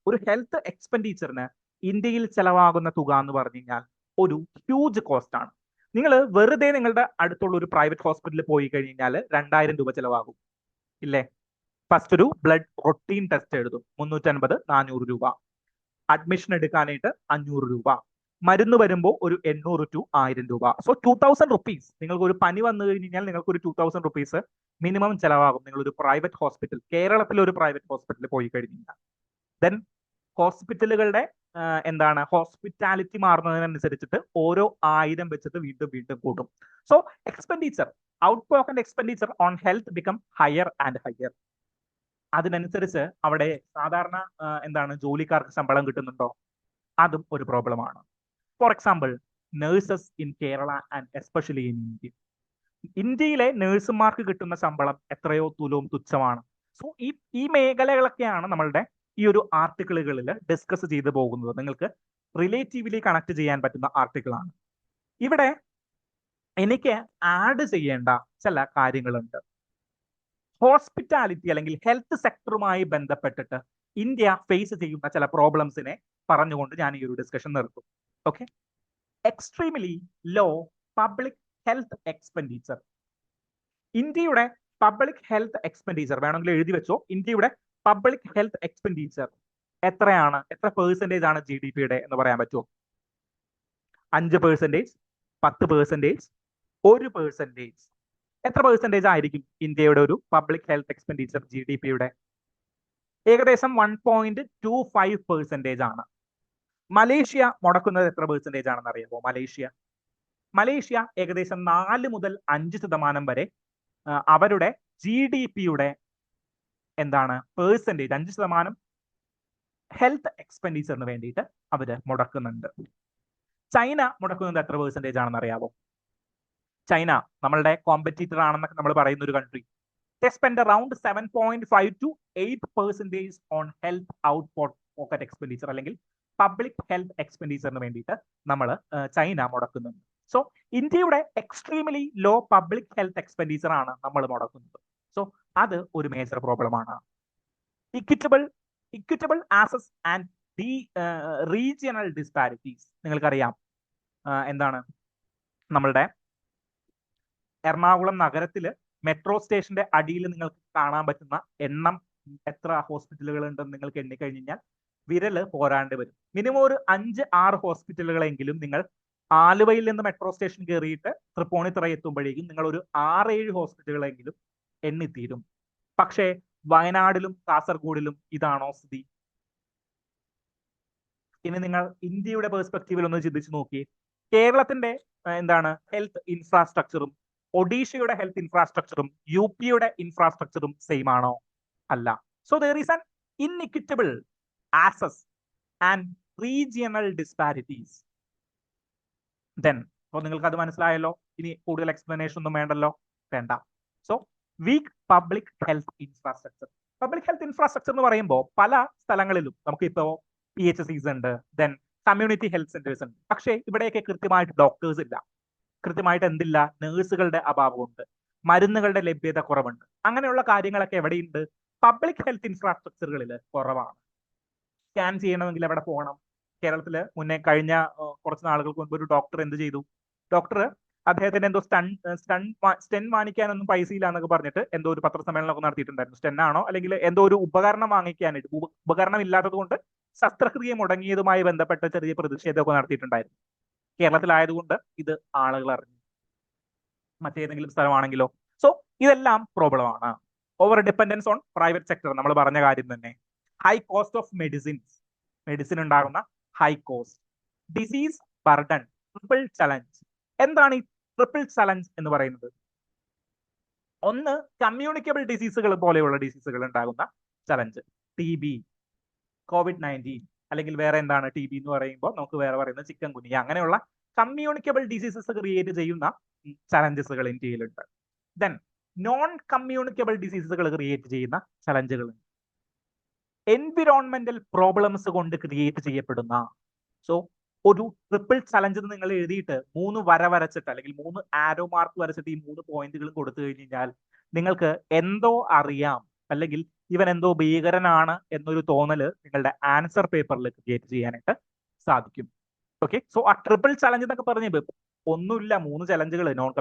ഒരു ഹെൽത്ത് എക്സ്പെൻഡിച്ചറിന് ഇന്ത്യയിൽ ചെലവാകുന്ന തുക എന്ന് പറഞ്ഞു കഴിഞ്ഞാൽ ഒരു ഹ്യൂജ് കോസ്റ്റ് ആണ്. നിങ്ങൾ വെറുതെ നിങ്ങളുടെ അടുത്തുള്ള ഒരു പ്രൈവറ്റ് ഹോസ്പിറ്റലിൽ പോയി കഴിഞ്ഞാൽ 2,000 രൂപ ചെലവാകും, ഇല്ലേ? ഫസ്റ്റ് ഒരു ബ്ലഡ് റൊട്ടീൻ ടെസ്റ്റ് എഴുതും, 350, 400 രൂപ. അഡ്മിഷൻ എടുക്കാനായിട്ട് 500 രൂപ. മരുന്ന് വരുമ്പോൾ ഒരു 800 to 1000 രൂപ. So 2000 rupees. നിങ്ങൾക്ക് ഒരു പനി വന്നു കഴിഞ്ഞാൽ നിങ്ങൾക്ക് ഒരു 2000 റുപ്പീസ് മിനിമം ചെലവാകും നിങ്ങൾ ഒരു പ്രൈവറ്റ് ഹോസ്പിറ്റൽ, കേരളത്തിലെ ഒരു പ്രൈവറ്റ് ഹോസ്പിറ്റലിൽ പോയി കഴിഞ്ഞാൽ. ദെൻ ഹോസ്പിറ്റലുകളുടെ എന്താണ് ഹോസ്പിറ്റാലിറ്റി മാറുന്നതിനനുസരിച്ചിട്ട് ഓരോ 1000 വെച്ചിട്ട് വീണ്ടും വീണ്ടും കൂട്ടും. So expenditure, out pocket expenditure on health become higher and higher. അതിനനുസരിച്ച് അവിടെ സാധാരണ എന്താണ് ജോലിക്കാർക്ക് ശമ്പളം കിട്ടുന്നുണ്ടോ? അതും ഒരു പ്രോബ്ലമാണ്. For example, nurses in Kerala and especially in India. ഇന്ത്യയിലെ നഴ്സുമാർക്ക് കിട്ടുന്ന ശമ്പളം എത്രയോ തുച്ഛമാണ്. സോ ഈ മേഖലകളൊക്കെയാണ് നമ്മളുടെ ഈ ഒരു ആർട്ടിക്കിളുകളിൽ ഡിസ്കസ് ചെയ്തു പോകുന്നത്. നിങ്ങൾക്ക് റിലേറ്റീവ്ലി കണക്ട് ചെയ്യാൻ പറ്റുന്ന ആർട്ടിക്കിളാണ്. ഇവിടെ എനിക്ക് ആഡ് ചെയ്യേണ്ട ചില കാര്യങ്ങളുണ്ട്. ഹോസ്പിറ്റാലിറ്റി അല്ലെങ്കിൽ ഹെൽത്ത് സെക്ടറുമായി ബന്ധപ്പെട്ടിട്ട് ഇന്ത്യ ഫേസ് ചെയ്യുന്ന ചില പ്രോബ്ലംസിനെ പറഞ്ഞുകൊണ്ട് ഞാൻ ഈ ഒരു ഡിസ്കഷൻ നിർത്തും. Okay, extremely low public health expenditure. ഇന്ത്യയുടെ പബ്ലിക് ഹെൽത്ത് എക്സ്പെൻഡിച്ചർ വേണമെങ്കിൽ എഴുതി വെച്ചോ. ഇന്ത്യയുടെ പബ്ലിക് ഹെൽത്ത് എക്സ്പെൻഡിച്ചർ എത്രയാണ്? എത്ര പെർസെന്റേജ് ആണ് GDP-യുടെ എന്ന് പറയാൻ പറ്റുമോ? 5%, 10%, 1%. എത്ര പെർസെന്റേജ് ആയിരിക്കും ഇന്ത്യയുടെ ഒരു പബ്ലിക് ഹെൽത്ത് എക്സ്പെൻഡിച്ചർ GDP-യുടെ? ഏകദേശം 1.25% ആണ്. മലേഷ്യ മുടക്കുന്നത് എത്ര പെർസെന്റേജ് ആണെന്ന് അറിയാമോ? മലേഷ്യ ഏകദേശം 4 മുതൽ 5% വരെ അവരുടെ GDP-യുടെ എന്താണ് പെർസെന്റേജ്, 5% ഹെൽത്ത് എക്സ്പെൻഡിച്ചറിന് വേണ്ടിയിട്ട് അവര് മുടക്കുന്നുണ്ട്. ചൈന മുടക്കുന്നത് എത്ര പെർസെന്റേജ് ആണെന്ന് അറിയാമോ? ചൈന നമ്മളുടെ കോമ്പറ്റീറ്റർ ആണെന്നൊക്കെ നമ്മൾ പറയുന്ന ഒരു country. They spend around 7.5 to 8% on health out pocket expenditure അല്ലെങ്കിൽ പബ്ലിക് ഹെൽത്ത് എക്സ്പെൻഡിച്ചറിന് വേണ്ടിയിട്ട് നമ്മൾ ചൈന മുടക്കുന്നുണ്ട്. സോ ഇന്ത്യയുടെ extremely low public health expenditure ആണ് നമ്മൾ മുടക്കുന്നത്. സോ അത് ഒരു മേജർ പ്രോബ്ലമാണ്. Equitable access and regional disparities. നിങ്ങൾക്കറിയാം എന്താണ് നമ്മളുടെ എറണാകുളം നഗരത്തില് മെട്രോ സ്റ്റേഷന്റെ അടിയിൽ നിങ്ങൾക്ക് കാണാൻ പറ്റുന്ന എണ്ണം എത്ര ഹോസ്പിറ്റലുകൾ ഉണ്ടെന്ന് നിങ്ങൾക്ക് എണ്ണിക്കഴിഞ്ഞാൽ വിരല് പോരാണ്ട് വരും. മിനിമം ഒരു 5-6 ഹോസ്പിറ്റലുകളെങ്കിലും നിങ്ങൾ ആലുവയിൽ നിന്ന് മെട്രോ സ്റ്റേഷൻ കയറിയിട്ട് തൃപ്പൂണിത്തുറ എത്തുമ്പോഴേക്കും നിങ്ങൾ ഒരു 6-7 ഹോസ്പിറ്റലുകളെങ്കിലും എണ്ണിത്തീരും. പക്ഷേ വയനാടിലും കാസർഗോഡിലും ഇതാണോ സ്ഥിതി? ഇനി നിങ്ങൾ ഇന്ത്യയുടെ പെർസ്പെക്റ്റീവിൽ ഒന്ന് ചിന്തിച്ചു നോക്കി. കേരളത്തിന്റെ എന്താണ് ഹെൽത്ത് ഇൻഫ്രാസ്ട്രക്ചറും ഒഡീഷയുടെ ഹെൽത്ത് ഇൻഫ്രാസ്ട്രക്ചറും UP-യുടെ ഇൻഫ്രാസ്ട്രക്ചറും സെയിം ആണോ? അല്ല. So there is an inequitable access and regional disparities. Then അപ്പോൾ നിങ്ങൾക്ക് അത് മനസ്സിലായല്ലോ. ഇനി കൂടുതൽ എക്സ്പ്ലനേഷൻ ഒന്നും വേണ്ടല്ലോ, വേണ്ട. So weak public health infrastructure. Public health infrastructure എന്ന് പറയുമ്പോൾ പല സ്ഥലങ്ങളിലും നമുക്ക് ഇപ്പോൾ PHCs ഉണ്ട്, ദെൻ കമ്മ്യൂണിറ്റി ഹെൽത്ത് സെന്റേഴ്സ് ഉണ്ട്. പക്ഷേ ഇവിടെയൊക്കെ കൃത്യമായിട്ട് ഡോക്ടേഴ്സ് ഇല്ല, കൃത്യമായിട്ട് എന്തില്ല, നേഴ്സുകളുടെ അഭാവമുണ്ട്, മരുന്നുകളുടെ ലഭ്യത കുറവുണ്ട്. അങ്ങനെയുള്ള കാര്യങ്ങളൊക്കെ എവിടെയുണ്ട്? പബ്ലിക് ഹെൽത്ത് ഇൻഫ്രാസ്ട്രക്ചറുകളിൽ കുറവാണ്. സ്കാൻ ചെയ്യണമെങ്കിൽ എവിടെ പോകണം? കേരളത്തിൽ മുന്നേ കഴിഞ്ഞ കുറച്ച് നാളുകൾക്ക് മുൻപ് ഒരു ഡോക്ടർ എന്ത് ചെയ്തു? ഡോക്ടർ അദ്ദേഹത്തിന് എന്തോ സ്റ്റെൻ വാങ്ങിക്കാനൊന്നും പൈസ ഇല്ല എന്നൊക്കെ പറഞ്ഞിട്ട് എന്തോ ഒരു പത്രസമ്മേളനമൊക്കെ നടത്തിയിട്ടുണ്ടായിരുന്നു. സ്റ്റെൻ ആണോ അല്ലെങ്കിൽ എന്തോ ഒരു ഉപകരണം വാങ്ങിക്കാനായിട്ട്, ഉപകരണം ഇല്ലാത്തത് കൊണ്ട് ശസ്ത്രക്രിയ മുടങ്ങിയതുമായി ബന്ധപ്പെട്ട ചെറിയ പ്രതിഷേധമൊക്കെ നടത്തിയിട്ടുണ്ടായിരുന്നു. കേരളത്തിലായതുകൊണ്ട് ഇത് ആളുകൾ അറിഞ്ഞു. മറ്റേതെങ്കിലും സ്ഥലമാണെങ്കിലോ? സോ ഇതെല്ലാം പ്രോബ്ലം ആണ്. Over dependence on private sector, നമ്മൾ പറഞ്ഞ കാര്യം തന്നെ. ഹൈ കോസ്റ്റ് ഓഫ് മെഡിസിൻ ഉണ്ടാകുന്ന high cost. Disease burden, triple challenge. എന്താണ് ഈ ട്രിപ്പിൾ ചലഞ്ച് എന്ന് പറയുന്നത്? ഒന്ന്, കമ്മ്യൂണിക്കബിൾ ഡിസീസുകൾ പോലെയുള്ള ഡിസീസുകൾ ഉണ്ടാകുന്ന ചലഞ്ച്. TB, COVID-19 അല്ലെങ്കിൽ വേറെ എന്താണ് TB എന്ന് പറയുമ്പോൾ നമുക്ക് വേറെ പറയുന്നത് ചിക്കൻ ഗുനിയ. അങ്ങനെയുള്ള കമ്മ്യൂണിക്കബിൾ ഡിസീസസ് ക്രിയേറ്റ് ചെയ്യുന്ന ചലഞ്ചസുകൾ ഇന്ത്യയിലുണ്ട്. ദെൻ നോൺ കമ്മ്യൂണിക്കബിൾ ഡിസീസസുകൾ ക്രിയേറ്റ് ചെയ്യുന്ന ചലഞ്ചുകളുണ്ട്. എൻവിറോൺമെന്റൽ പ്രോബ്ലംസ് കൊണ്ട് ക്രിയേറ്റ് ചെയ്യപ്പെടുന്ന. സോ ഒരു ട്രിപ്പിൾ ചലഞ്ച് നിങ്ങൾ എഴുതിയിട്ട് 3 വര വരച്ചിട്ട് അല്ലെങ്കിൽ 3 ആരോ മാർക്ക് വരച്ചിട്ട് ഈ 3 പോയിന്റുകളും കൊടുത്തു കഴിഞ്ഞാൽ നിങ്ങൾക്ക് എന്തോ അറിയാം അല്ലെങ്കിൽ ഇവൻ എന്തോ ഭീകരനാണ് എന്നൊരു തോന്നല് നിങ്ങളുടെ ആൻസർ പേപ്പറിൽ ക്രിയേറ്റ് ചെയ്യാനായിട്ട് സാധിക്കും. ഓക്കെ, സോ ആ ട്രിപ്പിൾ ചലഞ്ച് എന്നൊക്കെ പറഞ്ഞത് ഒന്നുമില്ല, 3 ചലഞ്ചുകൾ: നോൺ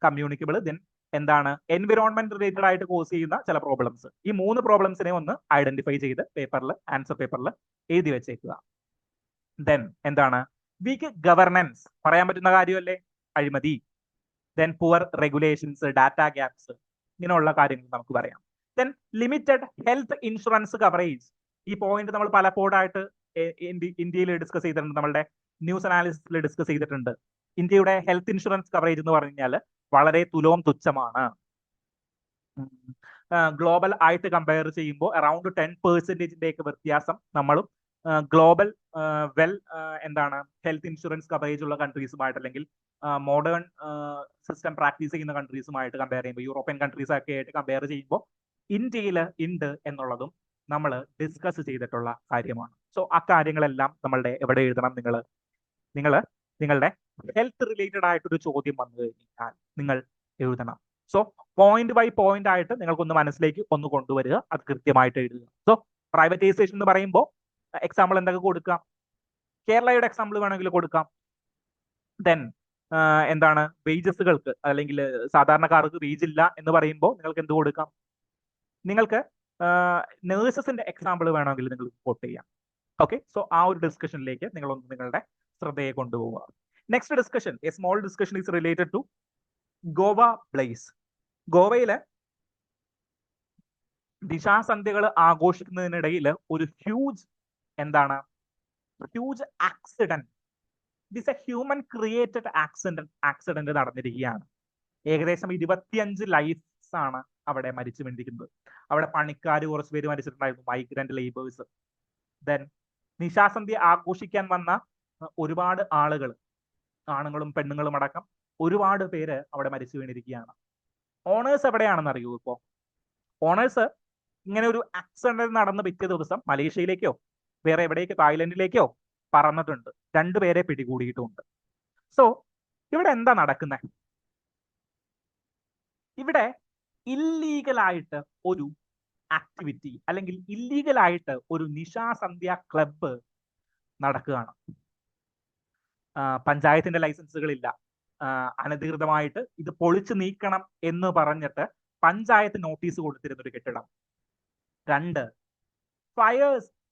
കമ്മ്യൂണിക്കബിൾ, ദെൻ എന്താണ് എൻവിറോൺമെന്റ് റിലേറ്റഡ് ആയിട്ട് കോസ് ചെയ്യുന്ന ചില പ്രോബ്ലംസ്. ഈ 3 പ്രോബ്ലംസിനെ ഒന്ന് ഐഡന്റിഫൈ ചെയ്ത് പേപ്പറിൽ ആൻസർ പേപ്പറിൽ എഴുതി വെച്ചേക്കുക. ദെൻ എന്താണ് വീക്ക് ഗവർണൻസ്, പറയാൻ പറ്റുന്ന കാര്യമല്ലേ, അഴിമതി. Then poor regulations, data gaps, ഇങ്ങനെയുള്ള കാര്യങ്ങൾ നമുക്ക് പറയാം. Then limited health insurance coverage. ഈ പോയിന്റ് നമ്മൾ പലപ്പോഴായിട്ട് ഇന്ത്യയിൽ ഡിസ്കസ് ചെയ്തിട്ടുണ്ട്, നമ്മളുടെ ന്യൂസ് അനാലിസിസിൽ ഡിസ്കസ് ചെയ്തിട്ടുണ്ട്. ഇന്ത്യയുടെ ഹെൽത്ത് ഇൻഷുറൻസ് കവറേജ് എന്ന് പറഞ്ഞു കഴിഞ്ഞാൽ വളരെ തുച്ഛമാണ്. ഗ്ലോബൽ ആയിട്ട് കമ്പയർ ചെയ്യുമ്പോൾ അറൌണ്ട് 10% വ്യത്യാസം നമ്മളും ഗ്ലോബൽ എന്താണ് ഹെൽത്ത് ഇൻഷുറൻസ് കവറേജ് ഉള്ള കൺട്രീസുമായിട്ട് അല്ലെങ്കിൽ മോഡേൺ സിസ്റ്റം പ്രാക്ടീസ് ചെയ്യുന്ന കൺട്രീസുമായിട്ട് കമ്പയർ ചെയ്യുമ്പോൾ, യൂറോപ്യൻ കൺട്രീസ് ഒക്കെ ആയിട്ട് കമ്പയർ ചെയ്യുമ്പോൾ ഇന്ത്യയിൽ ഉണ്ട് എന്നുള്ളതും നമ്മൾ ഡിസ്കസ് ചെയ്തിട്ടുള്ള കാര്യമാണ്. സോ ആ കാര്യങ്ങളെല്ലാം നമ്മളുടെ എവിടെ എഴുതണം, നിങ്ങളുടെ ഹെൽത്ത് റിലേറ്റഡ് ആയിട്ടൊരു ചോദ്യം വന്നു കഴിഞ്ഞാൽ നിങ്ങൾ എഴുതണം. സോ പോയിന്റ് ബൈ പോയിന്റ് ആയിട്ട് നിങ്ങൾക്കൊന്ന് മനസ്സിലേക്ക് ഒന്ന് കൊണ്ടുവരിക, അത് കൃത്യമായിട്ട് എഴുതുക. സോ പ്രൈവറ്റൈസേഷൻ എന്ന് പറയുമ്പോൾ എക്സാമ്പിൾ എന്തൊക്കെ കൊടുക്കാം, കേരളയുടെ എക്സാമ്പിൾ വേണമെങ്കിൽ കൊടുക്കാം. ദെൻ എന്താണ് വേജസുകൾക്ക് അല്ലെങ്കിൽ സാധാരണക്കാർക്ക് വേജ് ഇല്ല എന്ന് പറയുമ്പോൾ നിങ്ങൾക്ക് എന്ത് കൊടുക്കാം, നിങ്ങൾക്ക് നേഴ്സസിന്റെ എക്സാമ്പിൾ വേണമെങ്കിൽ നിങ്ങൾ കോട്ട് ചെയ്യാം. ഓക്കെ, സോ ആ ഒരു ഡിസ്കഷനിലേക്ക് നിങ്ങളൊന്ന് നിങ്ങളുടെ ശ്രദ്ധയെ കൊണ്ടുപോവുക. Next discussion, a small discussion is related to Goa blaze. ഗോവയിലെ ദിശാസന്ധ്യകൾ ആഘോഷിക്കുന്നതിനിടയിൽ ഒരു huge accident, this a human created accident നടന്നിരിക്കുകയാണ്. ഏകദേശം 25 ലൈഫ്സ് ആണ് അവിടെ മരിച്ചു വീണിരിക്കുന്നത്. അവിടെ പണിക്കാർ കുറച്ച് പേര് മരിച്ചിട്ടുണ്ടായിരുന്നു, മൈഗ്രന്റ് ലേബേഴ്സ്. ദെൻ നിശാസന്ധ്യ ആഘോഷിക്കാൻ വന്ന ഒരുപാട് ആളുകൾ, ആണുങ്ങളും പെണ്ണുങ്ങളും അടക്കം ഒരുപാട് പേര് അവിടെ മരിച്ചു വീണിരിക്കുകയാണ്. ഓണേഴ്സ് എവിടെയാണെന്ന് അറിയൂ? ഇപ്പോ ഓണേഴ്സ് ഇങ്ങനെ ഒരു ആക്സിഡന്റ് നടന്ന പിറ്റേ ദിവസം മലേഷ്യയിലേക്കോ വേറെ എവിടേക്കോ തായ്ലൻഡിലേക്കോ പറന്നിട്ടുണ്ട്, 2 പേരെ പിടികൂടിയിട്ടുമുണ്ട്. സോ ഇവിടെ എന്താ നടക്കുന്നത്? ഇവിടെ ഇല്ലീഗലായിട്ട് ഒരു ആക്ടിവിറ്റി അല്ലെങ്കിൽ ഇല്ലീഗലായിട്ട് ഒരു നിശാസന്ധ്യ ക്ലബ്ബ് നടക്കുകയാണ്. പഞ്ചായത്തിന്റെ ലൈസൻസുകളില്ല, അനധികൃതമായിട്ട് ഇത് പൊളിച്ചു നീക്കണം എന്ന് പറഞ്ഞിട്ട് പഞ്ചായത്ത് നോട്ടീസ് കൊടുത്തിരുന്ന ഒരു കെട്ടിടം. 2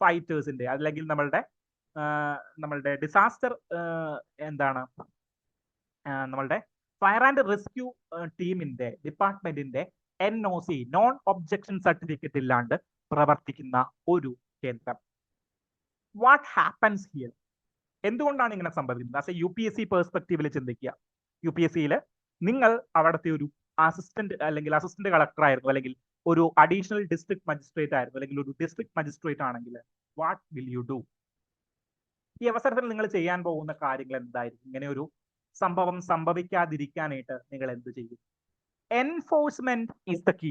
ഫൈറ്റേഴ്സിന്റെ അല്ലെങ്കിൽ നമ്മളുടെ ഡിസാസ്റ്റർ നമ്മളുടെ ഫയർ ആൻഡ് റെസ്ക്യൂ ടീമിന്റെ ഡിപ്പാർട്ട്മെന്റിന്റെ NOC, നോൺ ഒബ്ജക്ഷൻ സർട്ടിഫിക്കറ്റ് ഇല്ലാണ്ട് പ്രവർത്തിക്കുന്ന ഒരു കേന്ദ്രം. What happens here? എന്തുകൊണ്ടാണ് ഇങ്ങനെ സംഭവിക്കുന്നത്? ആസ് എ UPSC പെർസ്പെക്റ്റീവിൽ ചിന്തിക്കുക. UPSCയിൽ നിങ്ങൾ അവിടുത്തെ ഒരു അസിസ്റ്റന്റ് കളക്ടർ ആയിരുന്നു, അല്ലെങ്കിൽ ഒരു അഡീഷണൽ ഡിസ്ട്രിക്ട് മജിസ്ട്രേറ്റ് ആയിരുന്നു, അല്ലെങ്കിൽ ഒരു ഡിസ്ട്രിക്ട് മജിസ്ട്രേറ്റ് ആണെങ്കിൽ വാട്ട് വിൽ യു ഡു? ഈ അവസരത്തിൽ നിങ്ങൾ ചെയ്യാൻ പോകുന്ന കാര്യങ്ങൾ എന്തായിരിക്കും? ഇങ്ങനെ ഒരു സംഭവം സംഭവിക്കാതിരിക്കാനായിട്ട് നിങ്ങൾ എന്ത് ചെയ്യും? Enforcement is the key.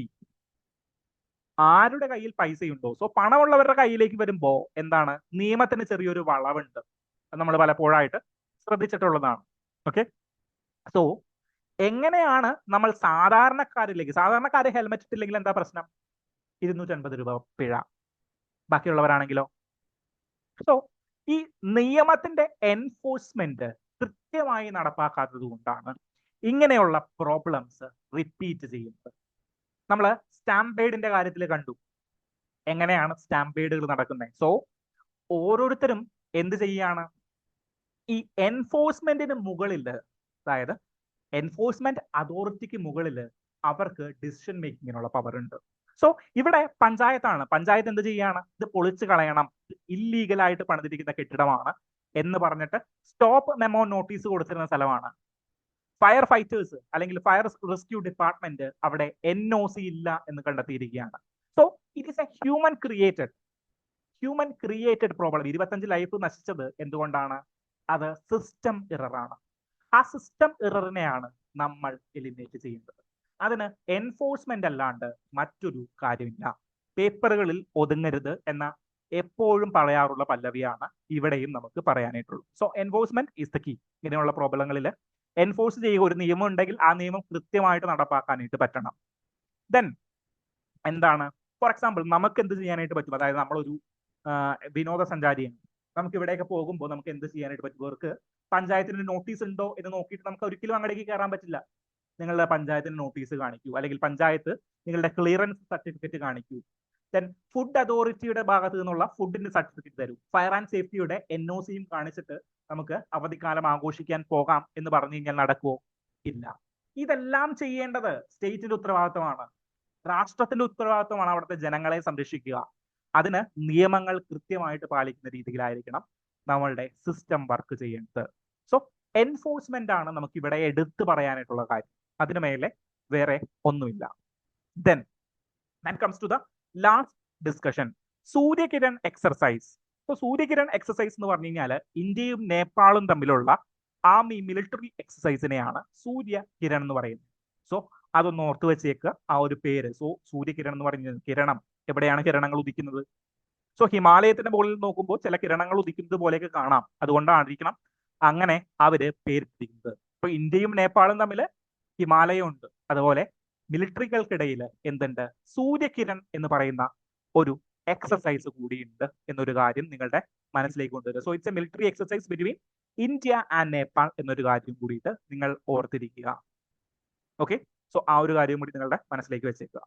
ആരുടെ കയ്യിൽ പൈസയുണ്ടോ, സോ പണമുള്ളവരുടെ കയ്യിലേക്ക് വരുമ്പോ എന്താണ്, നിയമത്തിന് ചെറിയൊരു വളവുണ്ട്. നമ്മൾ പലപ്പോഴായിട്ട് ശ്രദ്ധിച്ചിട്ടുള്ളതാണ്. ഓക്കെ, സോ എങ്ങനെയാണ് നമ്മൾ സാധാരണക്കാര് ഹെൽമെറ്റ് ഇട്ടില്ലെങ്കിൽ എന്താ പ്രശ്നം? 250 രൂപ പിഴ. ബാക്കിയുള്ളവരാണെങ്കിലോ? സോ ഈ നിയമത്തിന്റെ എൻഫോഴ്സ്മെന്റ് കൃത്യമായി നടപ്പാക്കാത്തത് കൊണ്ടാണ് ഇങ്ങനെയുള്ള പ്രോബ്ലംസ് റിപ്പീറ്റ് ചെയ്യുന്നത്. നമ്മൾ സ്റ്റാമ്പേഡിന്റെ കാര്യത്തിൽ കണ്ടു എങ്ങനെയാണ് സ്റ്റാമ്പേഡുകൾ നടക്കുന്നത്. സോ ഓരോരുത്തരും എന്ത് ചെയ്യാണ്, ഈ എൻഫോഴ്സ്മെന്റിന് മുകളിൽ, അതായത് എൻഫോഴ്സ്മെന്റ് അതോറിറ്റിക്ക് മുകളിൽ അവർക്ക് ഡിസിഷൻ മേക്കിങ്ങിനുള്ള പവർ ഉണ്ട്. സോ ഇവിടെ പഞ്ചായത്ത് എന്ത് ചെയ്യാണ്, ഇത് പൊളിച്ചു കളയണം, ഇല്ലീഗലായിട്ട് പണിതിരിക്കുന്ന കെട്ടിടമാണ് എന്ന് പറഞ്ഞിട്ട് സ്റ്റോപ്പ് മെമ്മോ നോട്ടീസ് കൊടുത്തിരുന്ന സ്ഥലമാണ്. ഫയർ ഫൈറ്റേഴ്സ് അല്ലെങ്കിൽ ഫയർ റെസ്ക്യൂ ഡിപ്പാർട്ട്മെന്റ് അവിടെ NOC ഇല്ല എന്ന് കണ്ടെത്തിയിരിക്കുകയാണ്. So it is a human created problem. 25 life നശിച്ചത് എന്തുകൊണ്ടാണ്? അത് സിസ്റ്റം എററാണ്. ആ സിസ്റ്റം എററിനെയാണ് നമ്മൾ എലിമിനേറ്റ് ചെയ്യേണ്ടത്. അതിന് എൻഫോഴ്സ്മെന്റ് അല്ലാണ്ട് മറ്റൊരു കാര്യമില്ല. പേപ്പറുകളിൽ ഒതുങ്ങരുത് എന്ന എപ്പോഴും പറയാറുള്ള പല്ലവിയാണ് ഇവിടെയും നമുക്ക് പറയാനായിട്ടുള്ളൂ. So enforcement is the key. ഇങ്ങനെയുള്ള പ്രോബ്ലങ്ങളിൽ എൻഫോഴ്സ് ചെയ്യുക, ഒരു നിയമം ഉണ്ടെങ്കിൽ ആ നിയമം കൃത്യമായിട്ട് നടപ്പാക്കാനായിട്ട് പറ്റണം. ദെൻ ഫോർ എക്സാമ്പിൾ നമുക്ക് എന്ത് ചെയ്യാനായിട്ട് പറ്റും? അതായത് നമ്മളൊരു വിനോദസഞ്ചാരിയാണ്, നമുക്ക് ഇവിടെയൊക്കെ പോകുമ്പോൾ നമുക്ക് എന്ത് ചെയ്യാനായിട്ട് പറ്റും? ഇവർക്ക് പഞ്ചായത്തിന് നോട്ടീസ് ഉണ്ടോ എന്ന് നോക്കിയിട്ട് നമുക്ക് ഒരിക്കലും അങ്ങടേക്ക് കയറാൻ പറ്റില്ല. നിങ്ങളുടെ പഞ്ചായത്തിന് നോട്ടീസ് കാണിക്കൂ, അല്ലെങ്കിൽ പഞ്ചായത്ത് നിങ്ങളുടെ ക്ലിയറൻസ് സർട്ടിഫിക്കറ്റ് കാണിക്കൂ. ദെൻ ഫുഡ് അതോറിറ്റിയുടെ ഭാഗത്ത് നിന്നുള്ള ഫുഡിന്റെ സർട്ടിഫിക്കറ്റ് തരൂ. ഫയർ ആൻഡ് സേഫ്റ്റിയുടെ NOCയും കാണിച്ചിട്ട് നമുക്ക് അവധിക്കാലം ആഘോഷിക്കാൻ പോകാം എന്ന് പറഞ്ഞു കഴിഞ്ഞാൽ നടക്കുമോ? ഇല്ല. ഇതെല്ലാം ചെയ്യേണ്ടത് സ്റ്റേറ്റിന്റെ ഉത്തരവാദിത്തമാണ്, രാഷ്ട്രത്തിന്റെ ഉത്തരവാദിത്തമാണ് അവിടുത്തെ ജനങ്ങളെ സംരക്ഷിക്കുക. അതിന് നിയമങ്ങൾ കൃത്യമായിട്ട് പാലിക്കുന്ന രീതിയിലായിരിക്കണം നമ്മളുടെ സിസ്റ്റം വർക്ക് ചെയ്യേണ്ടത്. സോ എൻഫോഴ്സ്മെന്റ് ആണ് നമുക്ക് ഇവിടെ എടുത്തു പറയാനായിട്ടുള്ള കാര്യം. അതിനു മേലെ വേറെ ഒന്നുമില്ല. Then comes to the last discussion, Suryakiran exercise. So Suryakiran exercise എന്ന് പറഞ്ഞു കഴിഞ്ഞാൽ ഇന്ത്യയും നേപ്പാളും തമ്മിലുള്ള ആർമി മിലിറ്ററി എക്സസൈസിനെയാണ് സൂര്യകിരൺ എന്ന് പറയുന്നത്. സോ അതൊന്ന് ഓർത്ത് വെച്ചേക്കുക, ആ ഒരു പേര്. സോ സൂര്യകിരൺ എന്ന് പറയുന്നത് കിരണം, എവിടെയാണ് കിരണങ്ങൾ ഉദിക്കുന്നത്? സോ ഹിമാലയത്തിന്റെ മുകളിൽ നോക്കുമ്പോൾ ചില കിരണങ്ങൾ ഉദിക്കുന്നത് പോലെയൊക്കെ കാണാം, അതുകൊണ്ടായിരിക്കണം അങ്ങനെ അവര് പേരിട്ടിരിക്കുന്നത്. ഇപ്പൊ ഇന്ത്യയും നേപ്പാളും തമ്മിൽ ഹിമാലയം ഉണ്ട്, അതുപോലെ മിലിറ്ററികൾക്കിടയിൽ എന്തുണ്ട്? സൂര്യകിരൺ എന്ന് പറയുന്ന ഒരു എക്സസൈസ് കൂടിയുണ്ട് എന്നൊരു കാര്യം നിങ്ങളുടെ മനസ്സിലേക്ക് കൊണ്ടുവരിക. So it's A military exercise between India and Nepal എന്നൊരു കാര്യം കൂടിയിട്ട് നിങ്ങൾ ഓർത്തിരിക്കുക. ഓക്കെ, സോ ആ ഒരു കാര്യം കൂടി നിങ്ങളുടെ മനസ്സിലേക്ക് വെച്ചേക്കുക.